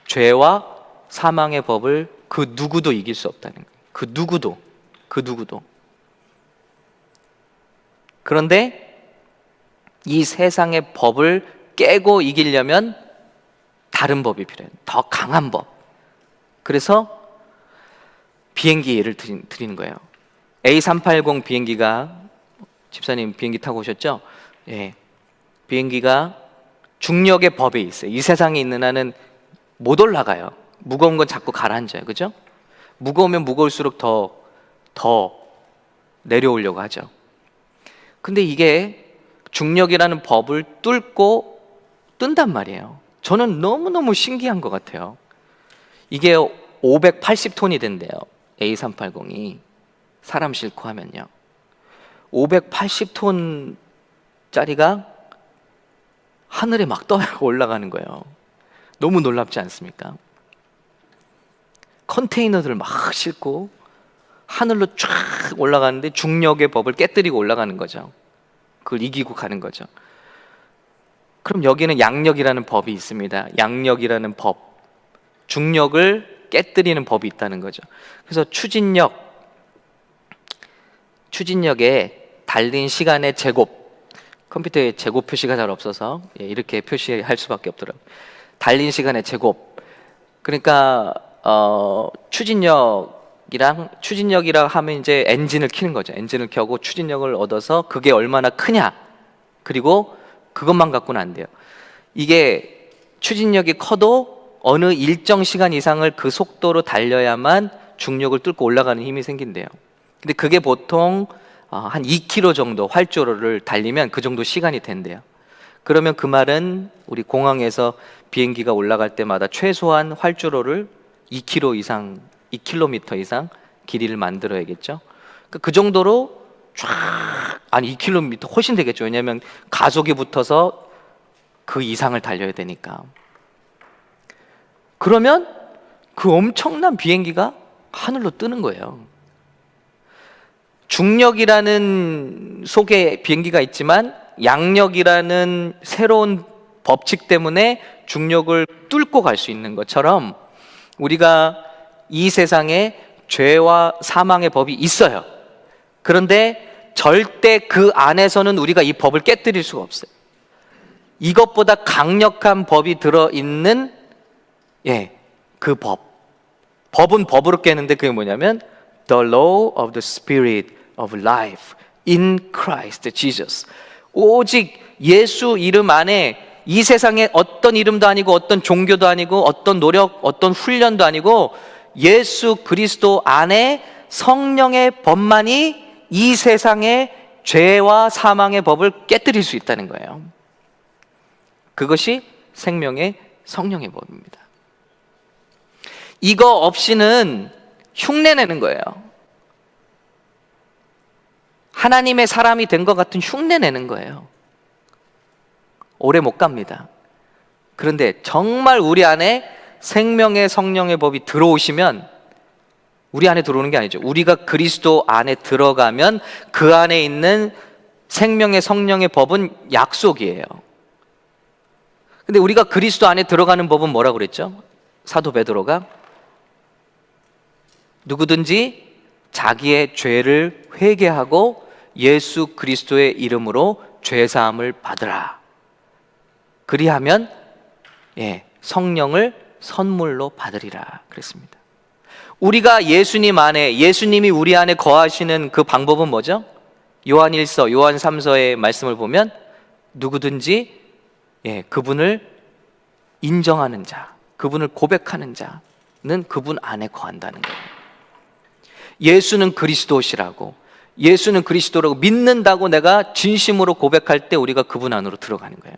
죄와 사망의 법을 그 누구도 이길 수 없다는 거예요. 그 누구도. 그런데 이 세상의 법을 깨고 이기려면 다른 법이 필요해요. 더 강한 법. 그래서 비행기 예를 드리는 거예요. A380 비행기가, 집사님 비행기 타고 오셨죠? 예. 비행기가 중력의 법에 있어요. 이 세상에 있는 한은 못 올라가요. 무거운 건 자꾸 가라앉아요. 그죠? 무거우면 무거울수록 더 내려오려고 하죠. 근데 이게 중력이라는 법을 뚫고 뜬단 말이에요. 저는 너무너무 신기한 것 같아요. 이게 580톤이 된대요. A380이 사람 싣고 하면요. 580톤 짜리가 하늘에 막 떠 올라가는 거예요. 너무 놀랍지 않습니까? 컨테이너들을 막 싣고 하늘로 쫙 올라가는데 중력의 법을 깨뜨리고 올라가는 거죠. 그걸 이기고 가는 거죠. 그럼 여기는 양력이라는 법이 있습니다. 양력이라는 법, 중력을 깨뜨리는 법이 있다는 거죠. 그래서 추진력에 달린 시간의 제곱, 컴퓨터에 제곱 표시가 잘 없어서 이렇게 표시할 수밖에 없더라고요. 달린 시간의 제곱. 그러니까 추진력이라 하면 이제 엔진을 켜는 거죠. 엔진을 켜고 추진력을 얻어서 그게 얼마나 크냐. 그리고 그것만 갖고는 안 돼요. 이게 추진력이 커도 어느 일정 시간 이상을 그 속도로 달려야만 중력을 뚫고 올라가는 힘이 생긴대요. 근데 그게 보통 한 2km 정도 활주로를 달리면 그 정도 시간이 된대요. 그러면 그 말은 우리 공항에서 비행기가 올라갈 때마다 최소한 활주로를 2km 이상 길이를 만들어야겠죠. 그 정도로 쫙, 아니 2km 훨씬 되겠죠. 왜냐하면 가속이 붙어서 그 이상을 달려야 되니까. 그러면 그 엄청난 비행기가 하늘로 뜨는 거예요. 중력이라는 속에 비행기가 있지만 양력이라는 새로운 법칙 때문에 중력을 뚫고 갈 수 있는 것처럼 우리가 이 세상에 죄와 사망의 법이 있어요. 그런데 절대 그 안에서는 우리가 이 법을 깨뜨릴 수가 없어요. 이것보다 강력한 법이 들어있는 그 법은 법으로 깨는데 그게 뭐냐면 The law of the spirit of life in Christ Jesus. 오직 예수 이름 안에 이 세상에 어떤 이름도 아니고 어떤 종교도 아니고 어떤 노력, 어떤 훈련도 아니고 예수 그리스도 안에 성령의 법만이 이 세상의 죄와 사망의 법을 깨뜨릴 수 있다는 거예요. 그것이 생명의 성령의 법입니다. 이거 없이는 흉내내는 거예요. 하나님의 사람이 된 것 같은 흉내내는 거예요. 오래 못 갑니다. 그런데 정말 우리 안에 생명의 성령의 법이 들어오시면, 우리 안에 들어오는 게 아니죠. 우리가 그리스도 안에 들어가면 그 안에 있는 생명의 성령의 법은 약속이에요. 근데 우리가 그리스도 안에 들어가는 법은 뭐라고 그랬죠? 사도 베드로가 누구든지 자기의 죄를 회개하고 예수 그리스도의 이름으로 죄사함을 받으라. 그리하면 성령을 선물로 받으리라 그랬습니다. 우리가 예수님 안에, 예수님이 우리 안에 거하시는 그 방법은 뭐죠? 요한 1서, 요한 3서의 말씀을 보면 누구든지 그분을 인정하는 자, 그분을 고백하는 자는 그분 안에 거한다는 거예요. 예수는 그리스도시라고, 예수는 그리스도라고 믿는다고 내가 진심으로 고백할 때 우리가 그분 안으로 들어가는 거예요.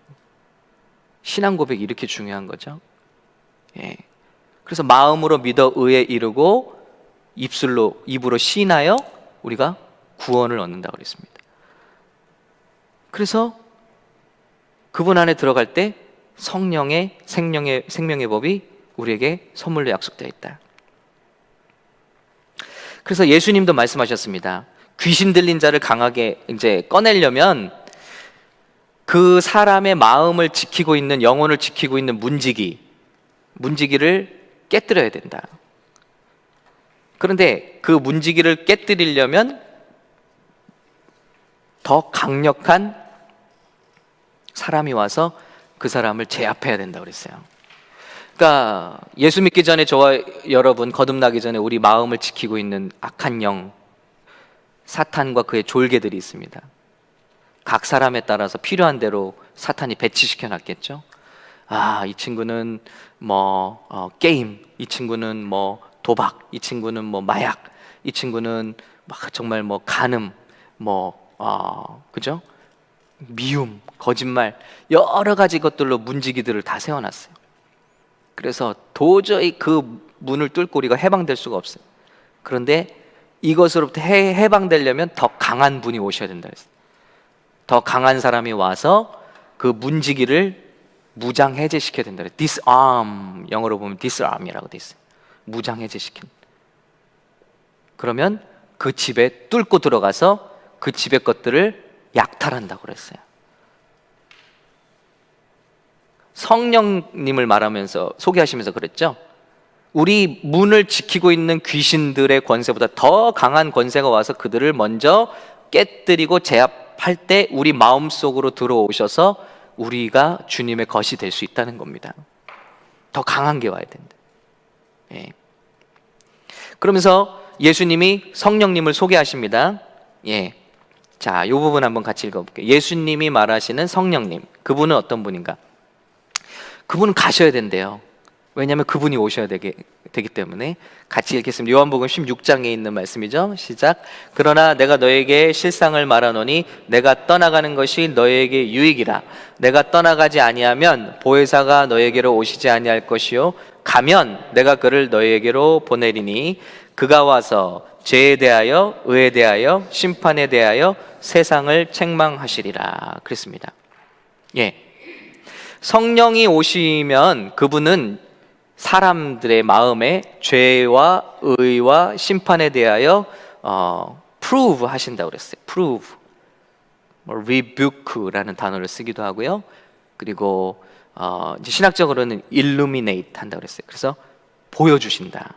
신앙 고백이 이렇게 중요한 거죠. 그래서 마음으로 믿어 의에 이르고 입으로 시인하여 우리가 구원을 얻는다고 그랬습니다. 그래서 그분 안에 들어갈 때 성령의 생명의 법이 우리에게 선물로 약속되어 있다. 그래서 예수님도 말씀하셨습니다. 귀신 들린 자를 강하게 이제 꺼내려면 그 사람의 마음을 지키고 있는, 영혼을 지키고 있는 문지기를 깨뜨려야 된다. 그런데 그 문지기를 깨뜨리려면 더 강력한 사람이 와서 그 사람을 제압해야 된다고 그랬어요. 그러니까 예수 믿기 전에 저와 여러분 거듭나기 전에 우리 마음을 지키고 있는 악한 영, 사탄과 그의 졸개들이 있습니다. 각 사람에 따라서 필요한 대로 사탄이 배치시켜 놨겠죠. 이 친구는 게임, 이 친구는 도박, 이 친구는 마약, 이 친구는 정말 간음, 그죠? 미움, 거짓말, 여러 가지 것들로 문지기들을 다 세워놨어요. 그래서 도저히 그 문을 뚫고 우리가 해방될 수가 없어요. 그런데 이것으로부터 해방되려면 더 강한 분이 오셔야 된다 했어요. 더 강한 사람이 와서 그 문지기를 무장 해제시켜야 된다. disarm, 영어로 보면 disarm이라고 돼 있어요. 무장 해제시킨. 그러면 그 집에 뚫고 들어가서 그 집의 것들을 약탈한다고 그랬어요. 성령님을 말하면서 소개하시면서 그랬죠. 우리 문을 지키고 있는 귀신들의 권세보다 더 강한 권세가 와서 그들을 먼저 깨뜨리고 제압할 때 우리 마음속으로 들어오셔서 우리가 주님의 것이 될 수 있다는 겁니다. 더 강한 게 와야 된다. 예. 그러면서 예수님이 성령님을 소개하십니다. 예. 자, 이 부분 한번 같이 읽어볼게요. 예수님이 말하시는 성령님, 그분은 어떤 분인가? 그분은 가셔야 된대요. 왜냐하면 그분이 오셔야 되기 때문에. 같이 읽겠습니다. 요한복음 16장에 있는 말씀이죠. 시작. 그러나 내가 너에게 실상을 말하노니 내가 떠나가는 것이 너에게 유익이라. 내가 떠나가지 아니하면 보혜사가 너에게로 오시지 아니할 것이요 가면 내가 그를 너에게로 보내리니 그가 와서 죄에 대하여 의에 대하여 심판에 대하여 세상을 책망하시리라. 그랬습니다. 예. 성령이 오시면 그분은 사람들의 마음에 죄와 의와 심판에 대하여 prove 하신다고 그랬어요. prove, rebuke라는 단어를 쓰기도 하고요. 그리고 이제 신학적으로는 illuminate 한다고 그랬어요. 그래서 보여주신다.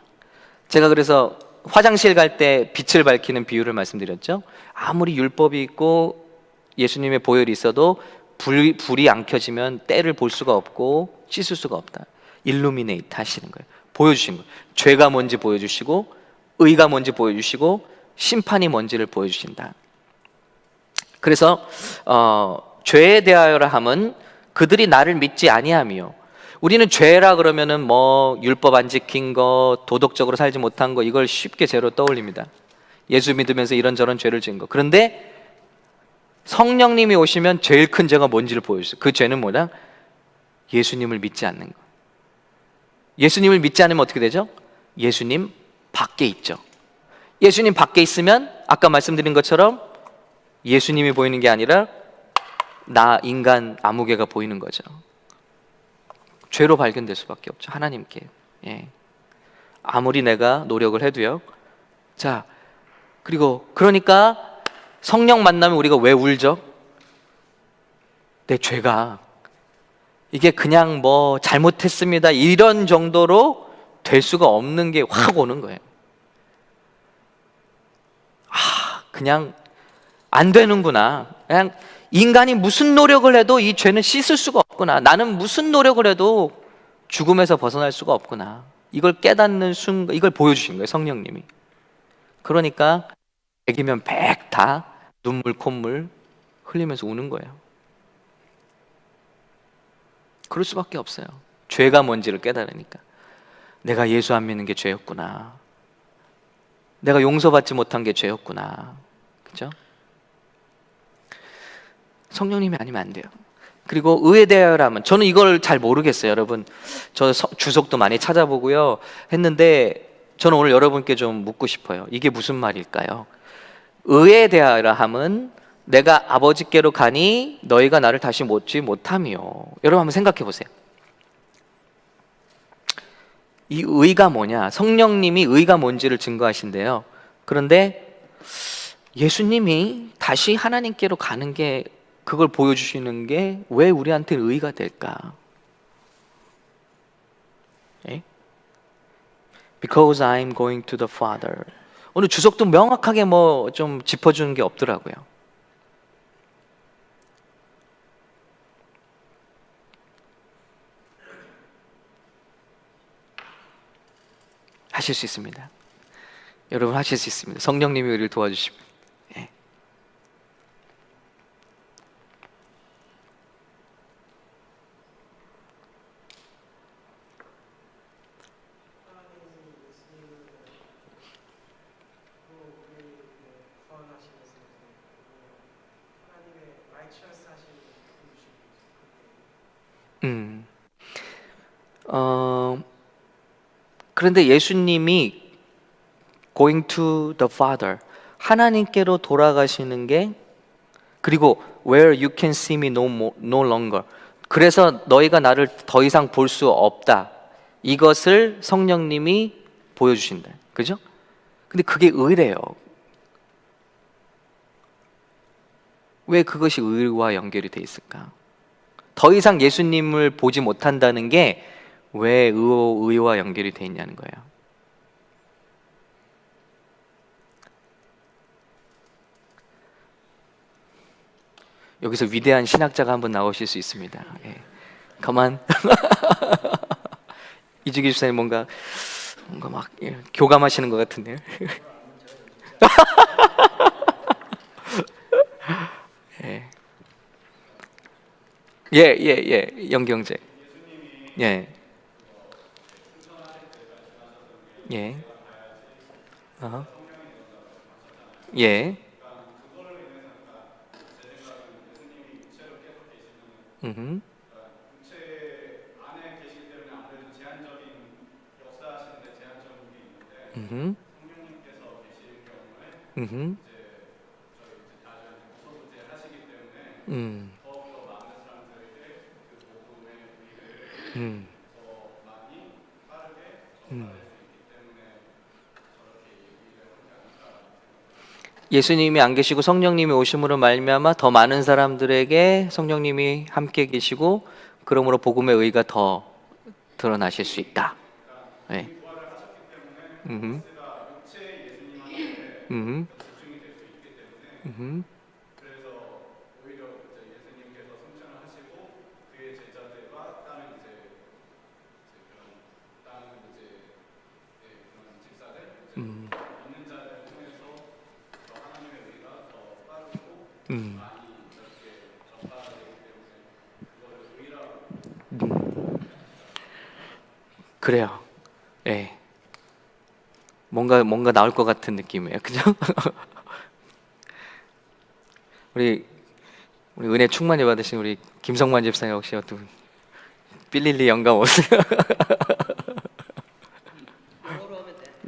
제가 그래서 화장실 갈 때 빛을 밝히는 비유를 말씀드렸죠. 아무리 율법이 있고 예수님의 보혈이 있어도 불이 안 켜지면 때를 볼 수가 없고 씻을 수가 없다. 일루미네이트 하시는 거예요. 보여주시는 거예요. 죄가 뭔지 보여주시고 의가 뭔지 보여주시고 심판이 뭔지를 보여주신다. 그래서 죄에 대하여라 함은 그들이 나를 믿지 아니하며, 우리는 죄라 그러면은 뭐 율법 안 지킨 거, 도덕적으로 살지 못한 거, 이걸 쉽게 죄로 떠올립니다. 예수 믿으면서 이런저런 죄를 지은 거. 그런데 성령님이 오시면 제일 큰 죄가 뭔지를 보여주세요. 그 죄는 뭐냐? 예수님을 믿지 않는 거. 예수님을 믿지 않으면 어떻게 되죠? 예수님 밖에 있죠. 예수님 밖에 있으면 아까 말씀드린 것처럼 예수님이 보이는 게 아니라 나 인간 아무개가 보이는 거죠. 죄로 발견될 수밖에 없죠. 하나님께. 예. 아무리 내가 노력을 해도요. 자, 그리고 그러니까 성령 만나면 우리가 왜 울죠? 내 죄가 이게 그냥 뭐 잘못했습니다 이런 정도로 될 수가 없는 게 확 오는 거예요. 그냥 안 되는구나. 그냥 인간이 무슨 노력을 해도 이 죄는 씻을 수가 없구나. 나는 무슨 노력을 해도 죽음에서 벗어날 수가 없구나. 이걸 깨닫는 순간, 이걸 보여주신 거예요, 성령님이. 그러니까 100이면 100 다 눈물 콧물 흘리면서 우는 거예요. 그럴 수밖에 없어요. 죄가 뭔지를 깨달으니까. 내가 예수 안 믿는 게 죄였구나. 내가 용서받지 못한 게 죄였구나. 그죠? 성령님이 아니면 안 돼요. 그리고 의에 대하여라면, 저는 이걸 잘 모르겠어요. 여러분, 저 주석도 많이 찾아보고요 했는데 저는 오늘 여러분께 좀 묻고 싶어요. 이게 무슨 말일까요? 의에 대하여라 함은 내가 아버지께로 가니 너희가 나를 다시 못지 못하며. 여러분 한번 생각해 보세요. 이 의가 뭐냐? 성령님이 의가 뭔지를 증거하신대요. 그런데 예수님이 다시 하나님께로 가는 게, 그걸 보여주시는 게 왜 우리한테 의가 될까? 예? Because I'm going to the Father. 오늘 주석도 명확하게 뭐 좀 짚어주는 게 없더라고요. 하실 수 있습니다. 여러분 하실 수 있습니다. 성령님이 우리를 도와주십니다. 예. 그런데 예수님이 going to the Father, 하나님께로 돌아가시는 게 그리고 where you can see me no longer. 그래서 너희가 나를 더 이상 볼 수 없다. 이것을 성령님이 보여주신다. 그죠? 근데 그게 의래요. 왜 그것이 의와 연결이 돼 있을까? 더 이상 예수님을 보지 못한다는 게 왜 의와 연결이 돼 있냐는 거예요. 여기서 위대한 신학자가 한번 나오실 수 있습니다. 예. 가만. 이주기 집사님 뭔가 막 교감하시는 것 같은데요. 예, 영경제. 예. 예. 어허. 예. 음. 음. 음. 음. 음. 음. 예수님이 안 계시고 성령님이 오심으로 말미암아 더 많은 사람들에게 성령님이 함께 계시고 그러므로 복음의 의가 더 드러나실 수 있다. 네. 음. 음. 음. 음. 음. 그래요. 예. 뭔가 나올 것 같은 느낌이에요. 그죠? 우리 은혜 충만히 받으신 우리 김성만 집사님 혹시 어떤 빌릴리 영감 오세요?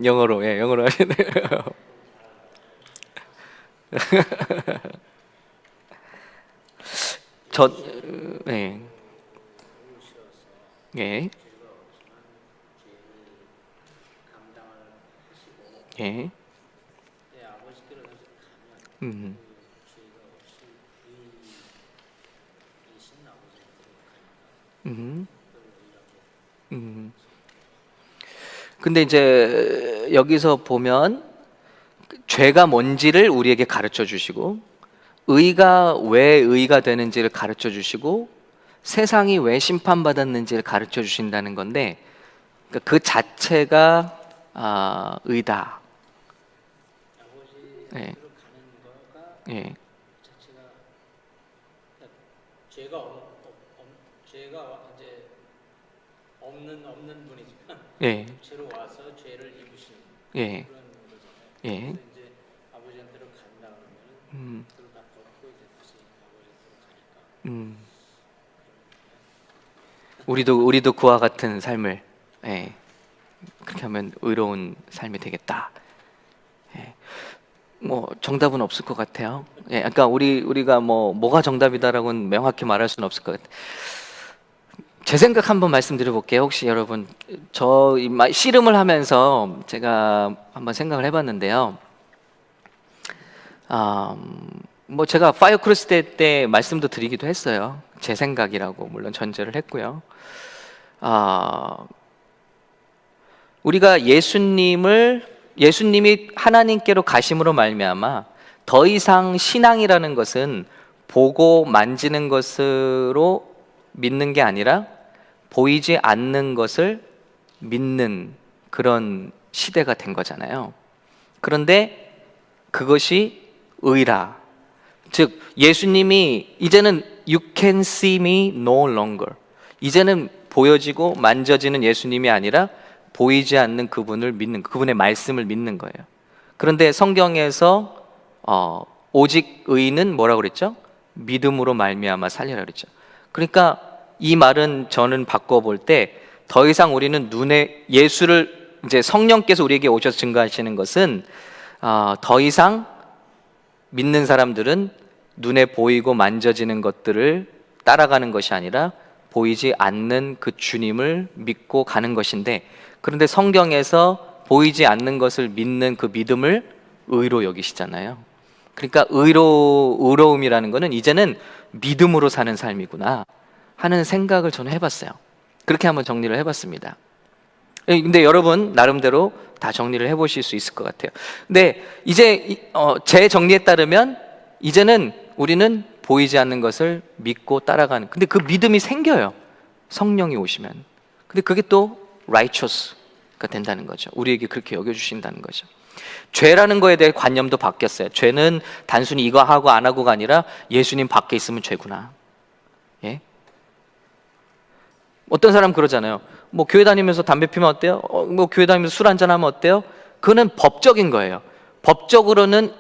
영어로 예, 영어로 하시네요. 저 예. 예. 예. 음. 음. 음. 근데 이제 여기서 보면 죄가 뭔지를 우리에게 가르쳐 주시고 의가 왜 의가 되는지를 가르쳐 주시고 세상이 왜 심판받았는지를 가르쳐 주신다는 건데 그러니까 그 자체가 의다. 예. 예. 죄가 이제 없는 분이지만 예. 죄로 와서 죄를 입으신 예. 그런 거잖아요. 예. 그래서 이제 아버지한테로 간다 그러면 그걸 다 벗고 이제 다시 아버지한테로 가니까. 우리도 그와 같은 삶을 예. 그렇게 하면 의로운 삶이 되겠다. 예. 뭐 정답은 없을 것 같아요. 예, 그러니까 우리가 뭐가 정답이다라고는 명확히 말할 수는 없을 것 같아요. 제 생각 한번 말씀드려 볼게요. 혹시 여러분 저 씨름을 하면서 제가 한번 생각을 해봤는데요. 뭐 제가 파이어 크루스 때 말씀도 드리기도 했어요. 제 생각이라고 물론 전제를 했고요. 우리가 예수님이 하나님께로 가심으로 말미암아 더 이상 신앙이라는 것은 보고 만지는 것으로 믿는 게 아니라 보이지 않는 것을 믿는 그런 시대가 된 거잖아요. 그런데 그것이 의라. 즉 예수님이 이제는 You can see me no longer. 이제는 보여지고 만져지는 예수님이 아니라 보이지 않는 그분을 믿는, 그분의 말씀을 믿는 거예요. 그런데 성경에서 오직 의는 뭐라고 그랬죠? 믿음으로 말미암아 살리라 그랬죠. 그러니까 이 말은 저는 바꿔볼 때 더 이상 우리는 눈에 예수를 이제 성령께서 우리에게 오셔서 증거하시는 것은 더 이상 믿는 사람들은 눈에 보이고 만져지는 것들을 따라가는 것이 아니라 보이지 않는 그 주님을 믿고 가는 것인데, 그런데 성경에서 보이지 않는 것을 믿는 그 믿음을 의로 여기시잖아요. 그러니까 의로움이라는 것은 이제는 믿음으로 사는 삶이구나 하는 생각을 저는 해봤어요. 그렇게 한번 정리를 해봤습니다. 근데 여러분 나름대로 다 정리를 해보실 수 있을 것 같아요. 근데 이제 제 정리에 따르면 이제는 우리는 보이지 않는 것을 믿고 따라가는, 근데 그 믿음이 생겨요, 성령이 오시면. 근데 그게 또 righteous가 된다는 거죠. 우리에게 그렇게 여겨주신다는 거죠. 죄라는 거에 대해 관념도 바뀌었어요. 죄는 단순히 이거 하고 안 하고가 아니라 예수님 밖에 있으면 죄구나. 예? 어떤 사람 그러잖아요. 뭐 교회 다니면서 담배 피면 어때요? 뭐 교회 다니면서 술 한잔 하면 어때요? 그거는 법적인 거예요. 법적으로는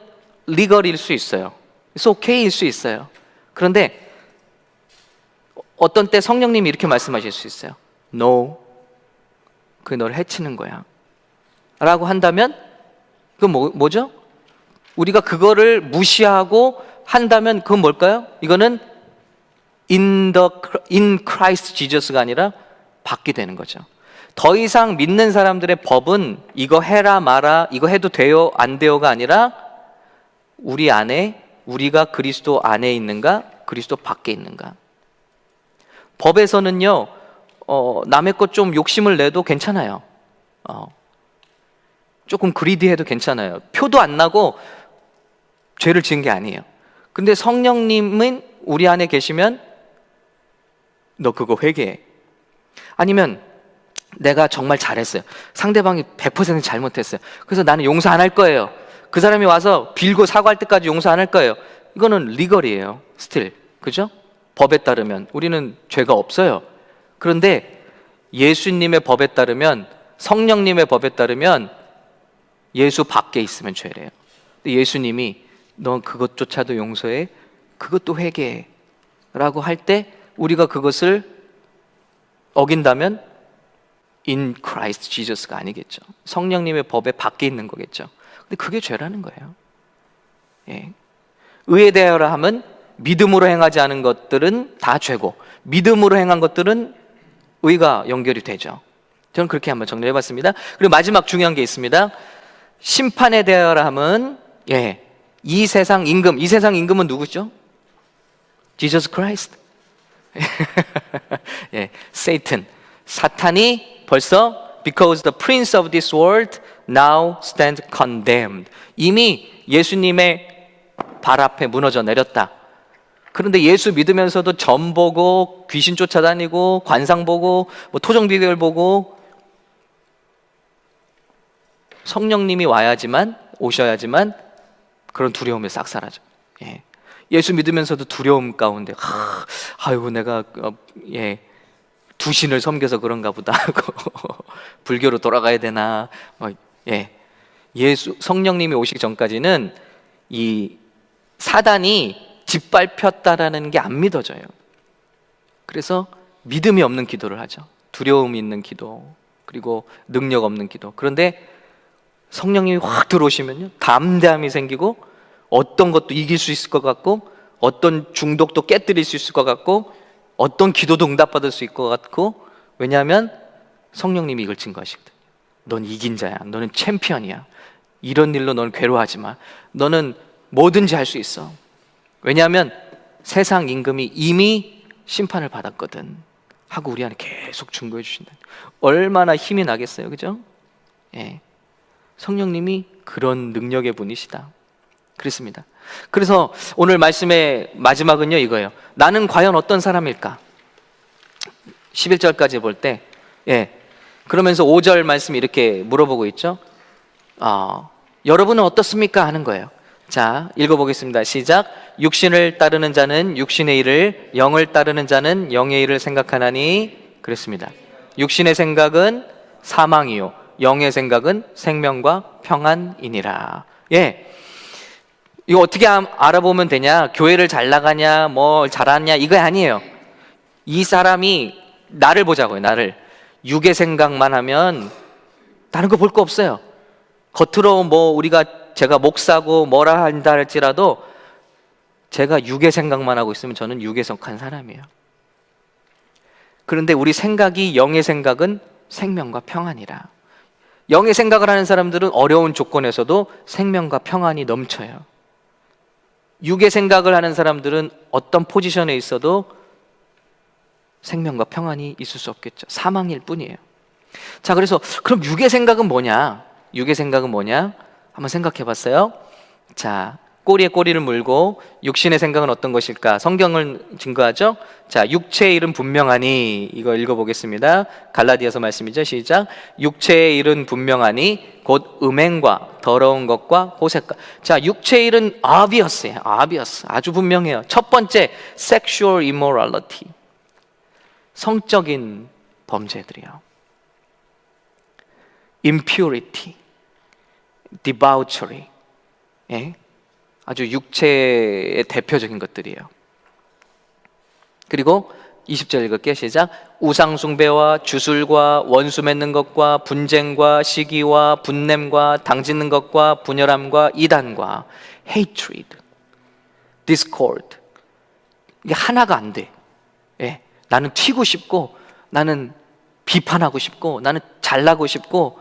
리걸일 수 있어요. It's okay일 수 있어요. 그런데 어떤 때 성령님이 이렇게 말씀하실 수 있어요. No, 그게 너를 해치는 거야 라고 한다면 그건 뭐죠? 우리가 그거를 무시하고 한다면 그건 뭘까요? 이거는 in Christ Jesus가 아니라 받게 되는 거죠. 더 이상 믿는 사람들의 법은 이거 해라 마라, 이거 해도 돼요 안 돼요가 아니라 우리 안에, 우리가 그리스도 안에 있는가 그리스도 밖에 있는가. 법에서는요 남의 것 좀 욕심을 내도 괜찮아요. 조금 그리디해도 괜찮아요. 표도 안 나고 죄를 지은 게 아니에요. 근데 성령님은 우리 안에 계시면 너 그거 회개해. 아니면 내가 정말 잘했어요. 상대방이 100% 잘못했어요. 그래서 나는 용서 안 할 거예요. 그 사람이 와서 빌고 사과할 때까지 용서 안 할 거예요. 이거는 리걸이에요. 스틸. 그죠? 법에 따르면 우리는 죄가 없어요. 그런데 예수님의 법에 따르면, 성령님의 법에 따르면 예수 밖에 있으면 죄래요. 근데 예수님이 넌 그것조차도 용서해, 그것도 회개해 라고 할 때 우리가 그것을 어긴다면 in Christ Jesus가 아니겠죠. 성령님의 법에 밖에 있는 거겠죠. 근데 그게 죄라는 거예요. 예. 의에 대하여라 함은 믿음으로 행하지 않은 것들은 다 죄고, 믿음으로 행한 것들은 의가 연결이 되죠. 저는 그렇게 한번 정리해 봤습니다. 그리고 마지막 중요한 게 있습니다. 심판에 대하여라 함은 이 세상 임금, 이 세상 임금은 누구죠? Jesus Christ. Satan. 사탄이 벌써 because the prince of this world now stand condemned. 이미 예수님의 발 앞에 무너져 내렸다. 그런데 예수 믿으면서도 점 보고 귀신 쫓아다니고 관상 보고 뭐 토정 비결 보고, 성령님이 오셔야지만 그런 두려움이 싹 사라져. 예수 믿으면서도 두려움 가운데 아이고 내가 두신을 섬겨서 그런가 보다 하고 불교로 돌아가야 되나. 성령님이 오시기 전까지는 이 사단이 짓밟혔다라는 게 안 믿어져요. 그래서 믿음이 없는 기도를 하죠. 두려움이 있는 기도, 그리고 능력 없는 기도. 그런데 성령님이 확 들어오시면요, 담대함이 생기고 어떤 것도 이길 수 있을 것 같고, 어떤 중독도 깨뜨릴 수 있을 것 같고, 어떤 기도도 응답받을 수 있을 것 같고. 왜냐하면 성령님이 이걸 증거하시거든요. 넌 이긴 자야. 너는 챔피언이야. 이런 일로 넌 괴로워하지 마. 너는 뭐든지 할 수 있어. 왜냐하면 세상 임금이 이미 심판을 받았거든 하고 우리 안에 계속 증거해 주신다. 얼마나 힘이 나겠어요, 그죠? 성령님이 그런 능력의 분이시다. 그렇습니다. 그래서 오늘 말씀의 마지막은요, 이거예요. 나는 과연 어떤 사람일까? 11절까지 볼 때, 그러면서 5절 말씀 이렇게 물어보고 있죠. 여러분은 어떻습니까? 하는 거예요. 자, 읽어보겠습니다. 시작. 육신을 따르는 자는 육신의 일을, 영을 따르는 자는 영의 일을 생각하나니. 그랬습니다. 육신의 생각은 사망이요, 영의 생각은 생명과 평안이니라. 이거 어떻게 알아보면 되냐? 교회를 잘 나가냐, 뭐 잘하냐, 이거 아니에요. 이 사람이 나를 보자고요. 나를. 육의 생각만 하면 다른 거 볼 거 없어요. 겉으로 뭐 제가 목사고 뭐라 한다 할지라도 제가 육의 생각만 하고 있으면 저는 육에 속한 사람이에요. 그런데 우리 생각이 영의 생각은 생명과 평안이라. 영의 생각을 하는 사람들은 어려운 조건에서도 생명과 평안이 넘쳐요. 육의 생각을 하는 사람들은 어떤 포지션에 있어도 생명과 평안이 있을 수 없겠죠. 사망일 뿐이에요. 자, 그래서 그럼 육의 생각은 뭐냐? 육의 생각은 뭐냐? 한번 생각해 봤어요. 자, 꼬리에 꼬리를 물고 육신의 생각은 어떤 것일까? 성경을 증거하죠. 자, 육체의 일은 분명하니, 이거 읽어보겠습니다. 갈라디아서 말씀이죠. 시작. 육체의 일은 분명하니 곧 음행과 더러운 것과 호색과. 자, 육체의 일은 obvious예요. obvious. 아주 분명해요. 첫 번째, sexual immorality. 성적인 범죄들이요. impurity, debauchery. 예? 아주 육체의 대표적인 것들이에요. 그리고 20절 읽을게요. 시작. 우상숭배와 주술과 원수 맺는 것과 분쟁과 시기와 분냄과 당짓는 것과 분열함과 이단과 hatred, discord. 이게 하나가 안 돼. 예. 나는 튀고 싶고, 나는 비판하고 싶고, 나는 잘나고 싶고,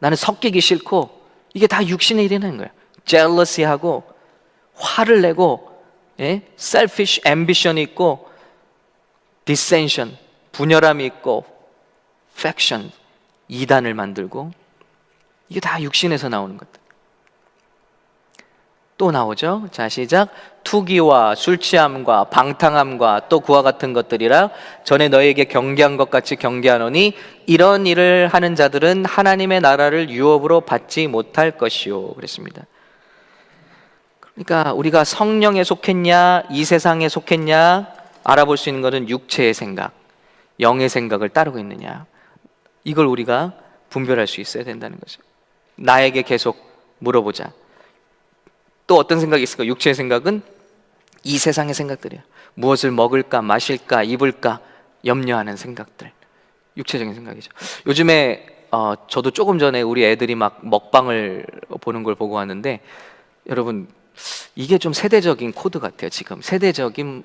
나는 섞이기 싫고, 이게 다 육신의 일이라는 거예요. jealousy하고 화를 내고, 예? selfish ambition이 있고, dissension, 분열함이 있고, faction, 이단을 만들고, 이게 다 육신에서 나오는 것들. 또 나오죠. 자, 시작. 투기와 술 취함과 방탕함과 또 그와 같은 것들이라 전에 너에게 경계한 것 같이 경계하노니 이런 일을 하는 자들은 하나님의 나라를 유업으로 받지 못할 것이요. 그랬습니다. 그러니까 우리가 성령에 속했냐, 이 세상에 속했냐 알아볼 수 있는 것은 육체의 생각, 영의 생각을 따르고 있느냐. 이걸 우리가 분별할 수 있어야 된다는 거죠. 나에게 계속 물어보자. 또 어떤 생각이 있을까? 육체의 생각은 이 세상의 생각들이에요. 무엇을 먹을까, 마실까, 입을까 염려하는 생각들. 육체적인 생각이죠. 요즘에 저도 조금 전에 우리 애들이 막 먹방을 보는 걸 보고 왔는데, 여러분 이게 좀 세대적인 코드 같아요. 지금 세대적인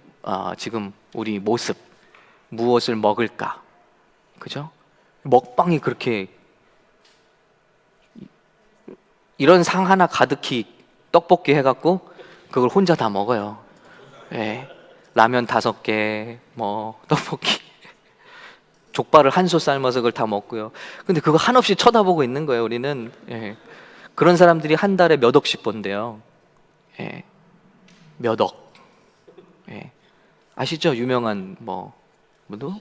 지금 우리 모습, 무엇을 먹을까, 그죠? 먹방이 그렇게 이런 상 하나 가득히 떡볶이 해갖고 그걸 혼자 다 먹어요. 예. 라면 5개, 뭐 떡볶이, 족발을 한 솥 삶아서 그걸 다 먹고요. 근데 그거 한없이 쳐다보고 있는 거예요. 우리는. 예. 그런 사람들이 한 달에 몇 억씩 번대요. 예. 몇 억. 예. 아시죠? 유명한 뭐도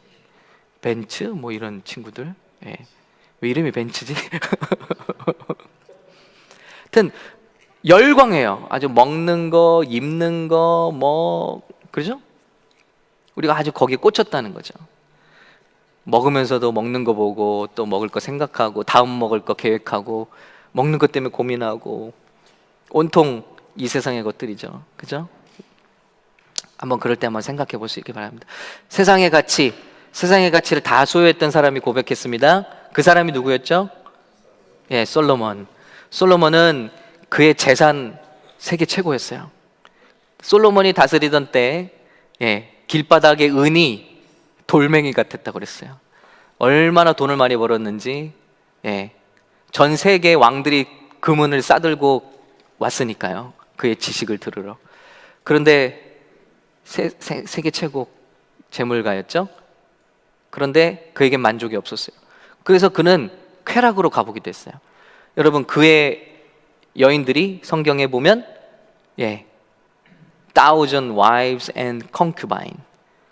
벤츠 뭐 이런 친구들. 예. 왜 이름이 벤츠지? 하여튼 열광해요. 아주 먹는 거, 입는 거, 뭐 그러죠? 우리가 아주 거기에 꽂혔다는 거죠. 먹으면서도 먹는 거 보고 또 먹을 거 생각하고 다음 먹을 거 계획하고 먹는 것 때문에 고민하고 온통 이 세상의 것들이죠. 그죠? 한번 그럴 때 한번 생각해 볼 수 있기 바랍니다. 세상의 가치를 다 소유했던 사람이 고백했습니다. 그 사람이 누구였죠? 예, 솔로몬은 그의 재산 세계 최고였어요. 솔로몬이 다스리던 때 길바닥의 은이 돌멩이 같았다고 그랬어요. 얼마나 돈을 많이 벌었는지. 전 세계 왕들이 금은을 싸들고 왔으니까요. 그의 지식을 들으러. 그런데 세계 최고 재물가였죠. 그런데 그에게 만족이 없었어요. 그래서 그는 쾌락으로 가보게 됐어요. 여러분, 그의 여인들이 성경에 보면 thousand wives and concubine,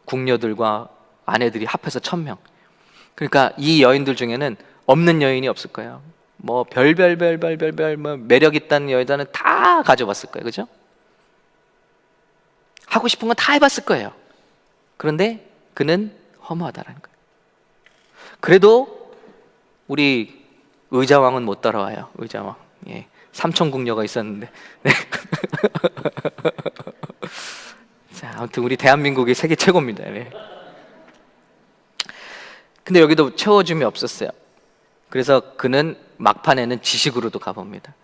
궁녀들과 아내들이 합해서 1000명. 그러니까 이 여인들 중에는 없는 여인이 없을 거예요. 뭐 별별 뭐 매력 있다는 여자는 다 가져봤을 거예요. 그죠? 하고 싶은 건 다 해봤을 거예요. 그런데 그는 허무하다라는 거예요. 그래도 우리 의자왕은 못 따라와요. 의자왕. 삼천 궁녀가 있었는데. 자, 아무튼 우리 대한민국이 세계 최고입니다. 근데 여기도 채워줌이 없었어요. 그래서 그는 막판에는 지식으로도 가봅니다.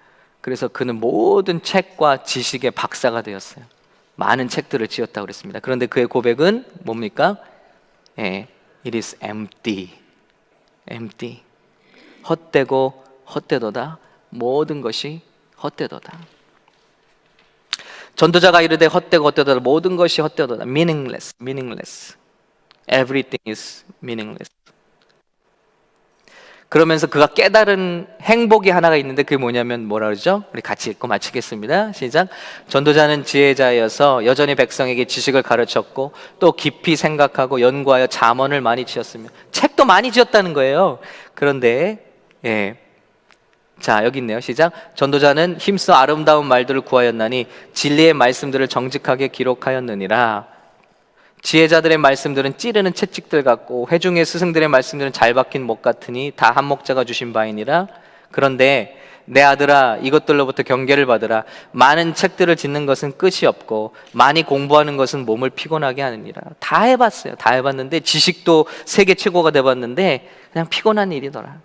그래서 그는 모든 책과 지식의 박사가 되었어요. 많은 책들을 지었다고 그랬습니다. 그런데 그의 고백은 뭡니까? 예, it is empty. empty. 헛되고 헛되도다. 모든 것이 헛되도다. 전도자가 이르되 헛되고 헛되도다. 모든 것이 헛되도다. meaningless. meaningless. everything is meaningless. 그러면서 그가 깨달은 행복이 하나가 있는데 그게 뭐냐면 뭐라 그러죠? 우리 같이 읽고 마치겠습니다. 시작. 전도자는 지혜자여서 여전히 백성에게 지식을 가르쳤고 또 깊이 생각하고 연구하여 잠언을 많이 지었으며 책도 많이 지었다는 거예요. 그런데 자, 여기 있네요. 시작. 전도자는 힘써 아름다운 말들을 구하였나니 진리의 말씀들을 정직하게 기록하였느니라. 지혜자들의 말씀들은 찌르는 채찍들 같고 회중의 스승들의 말씀들은 잘 박힌 목 같으니 다 한 목자가 주신 바이니라. 그런데 내 아들아, 이것들로부터 경계를 받으라. 많은 책들을 짓는 것은 끝이 없고 많이 공부하는 것은 몸을 피곤하게 하느니라. 다 해봤어요. 다 해봤는데 지식도 세계 최고가 돼봤는데 그냥 피곤한 일이더라.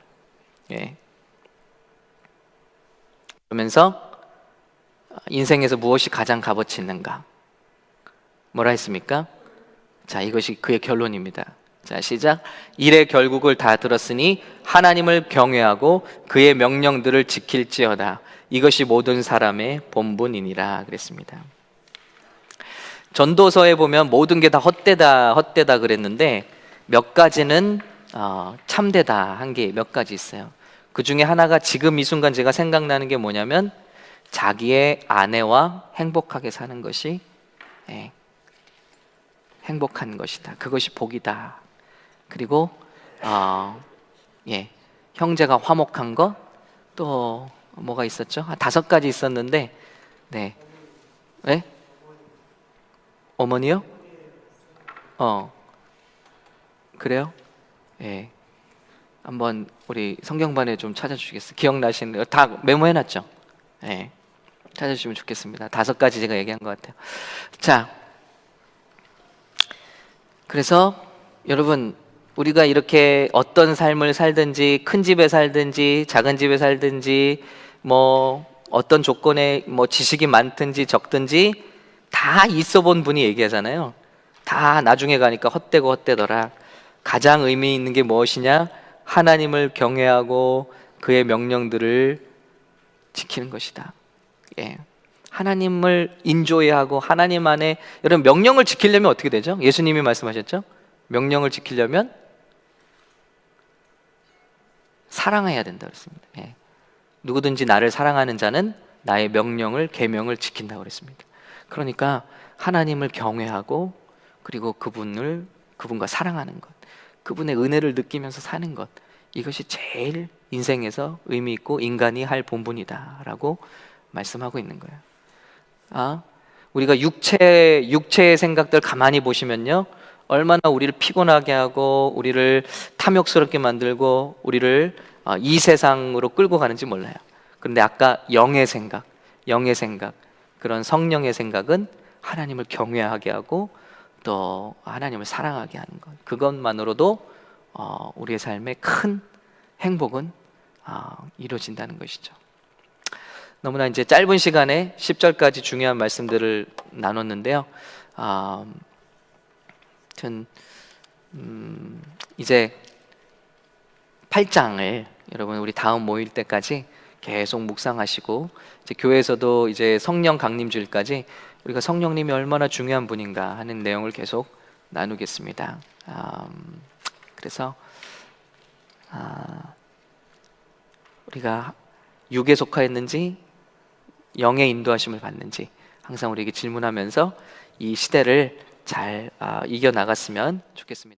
그러면서 인생에서 무엇이 가장 값어치 있는가? 뭐라 했습니까? 자, 이것이 그의 결론입니다. 자, 시작. 일의 결국을 다 들었으니 하나님을 경외하고 그의 명령들을 지킬지어다. 이것이 모든 사람의 본분이니라 그랬습니다. 전도서에 보면 모든 게 다 헛되다 헛되다 그랬는데 몇 가지는 참되다 한 게 몇 가지 있어요. 그 중에 하나가 지금 이 순간 제가 생각나는 게 뭐냐면 자기의 아내와 행복하게 사는 것이 행복한 것이다. 그것이 복이다. 그리고 형제가 화목한 것, 또 뭐가 있었죠? 5가지 있었는데, 네, 어머니요? 그래요? 한번 우리 성경반에 좀 찾아주시겠어요? 기억나시는 거 다 메모해놨죠? 찾아주시면 좋겠습니다. 5가지 제가 얘기한 것 같아요. 자. 그래서 여러분, 우리가 이렇게 어떤 삶을 살든지 큰 집에 살든지 작은 집에 살든지 뭐 어떤 조건에 뭐 지식이 많든지 적든지 다 있어 본 분이 얘기하잖아요. 다 나중에 가니까 헛되고 헛되더라. 가장 의미 있는 게 무엇이냐? 하나님을 경외하고 그의 명령들을 지키는 것이다. 하나님을 인조해하고 하나님 안에, 여러분 명령을 지키려면 어떻게 되죠? 예수님이 말씀하셨죠? 명령을 지키려면 사랑해야 된다 그랬습니다. 누구든지 나를 사랑하는 자는 나의 명령을 계명을 지킨다고 그랬습니다. 그러니까 하나님을 경외하고 그리고 그분과 사랑하는 것, 그분의 은혜를 느끼면서 사는 것, 이것이 제일 인생에서 의미 있고 인간이 할 본분이다라고 말씀하고 있는 거예요. 우리가 육체의 생각들 가만히 보시면요, 얼마나 우리를 피곤하게 하고 우리를 탐욕스럽게 만들고 우리를 이 세상으로 끌고 가는지 몰라요. 그런데 아까 영의 생각, 그런 성령의 생각은 하나님을 경외하게 하고 또 하나님을 사랑하게 하는 것, 그것만으로도 우리의 삶에 큰 행복은 이루어진다는 것이죠. 너무나 이제 짧은 시간에 10절까지 중요한 말씀들을 나눴는데요. 전 이제 8장을 여러분 우리 다음 모일 때까지 계속 묵상하시고, 이제 교회에서도 이제 성령 강림 주일까지 우리가 성령님이 얼마나 중요한 분인가 하는 내용을 계속 나누겠습니다. 그래서 우리가 육에 속하였는지 영의 인도하심을 받는지 항상 우리에게 질문하면서 이 시대를 잘 이겨나갔으면 좋겠습니다.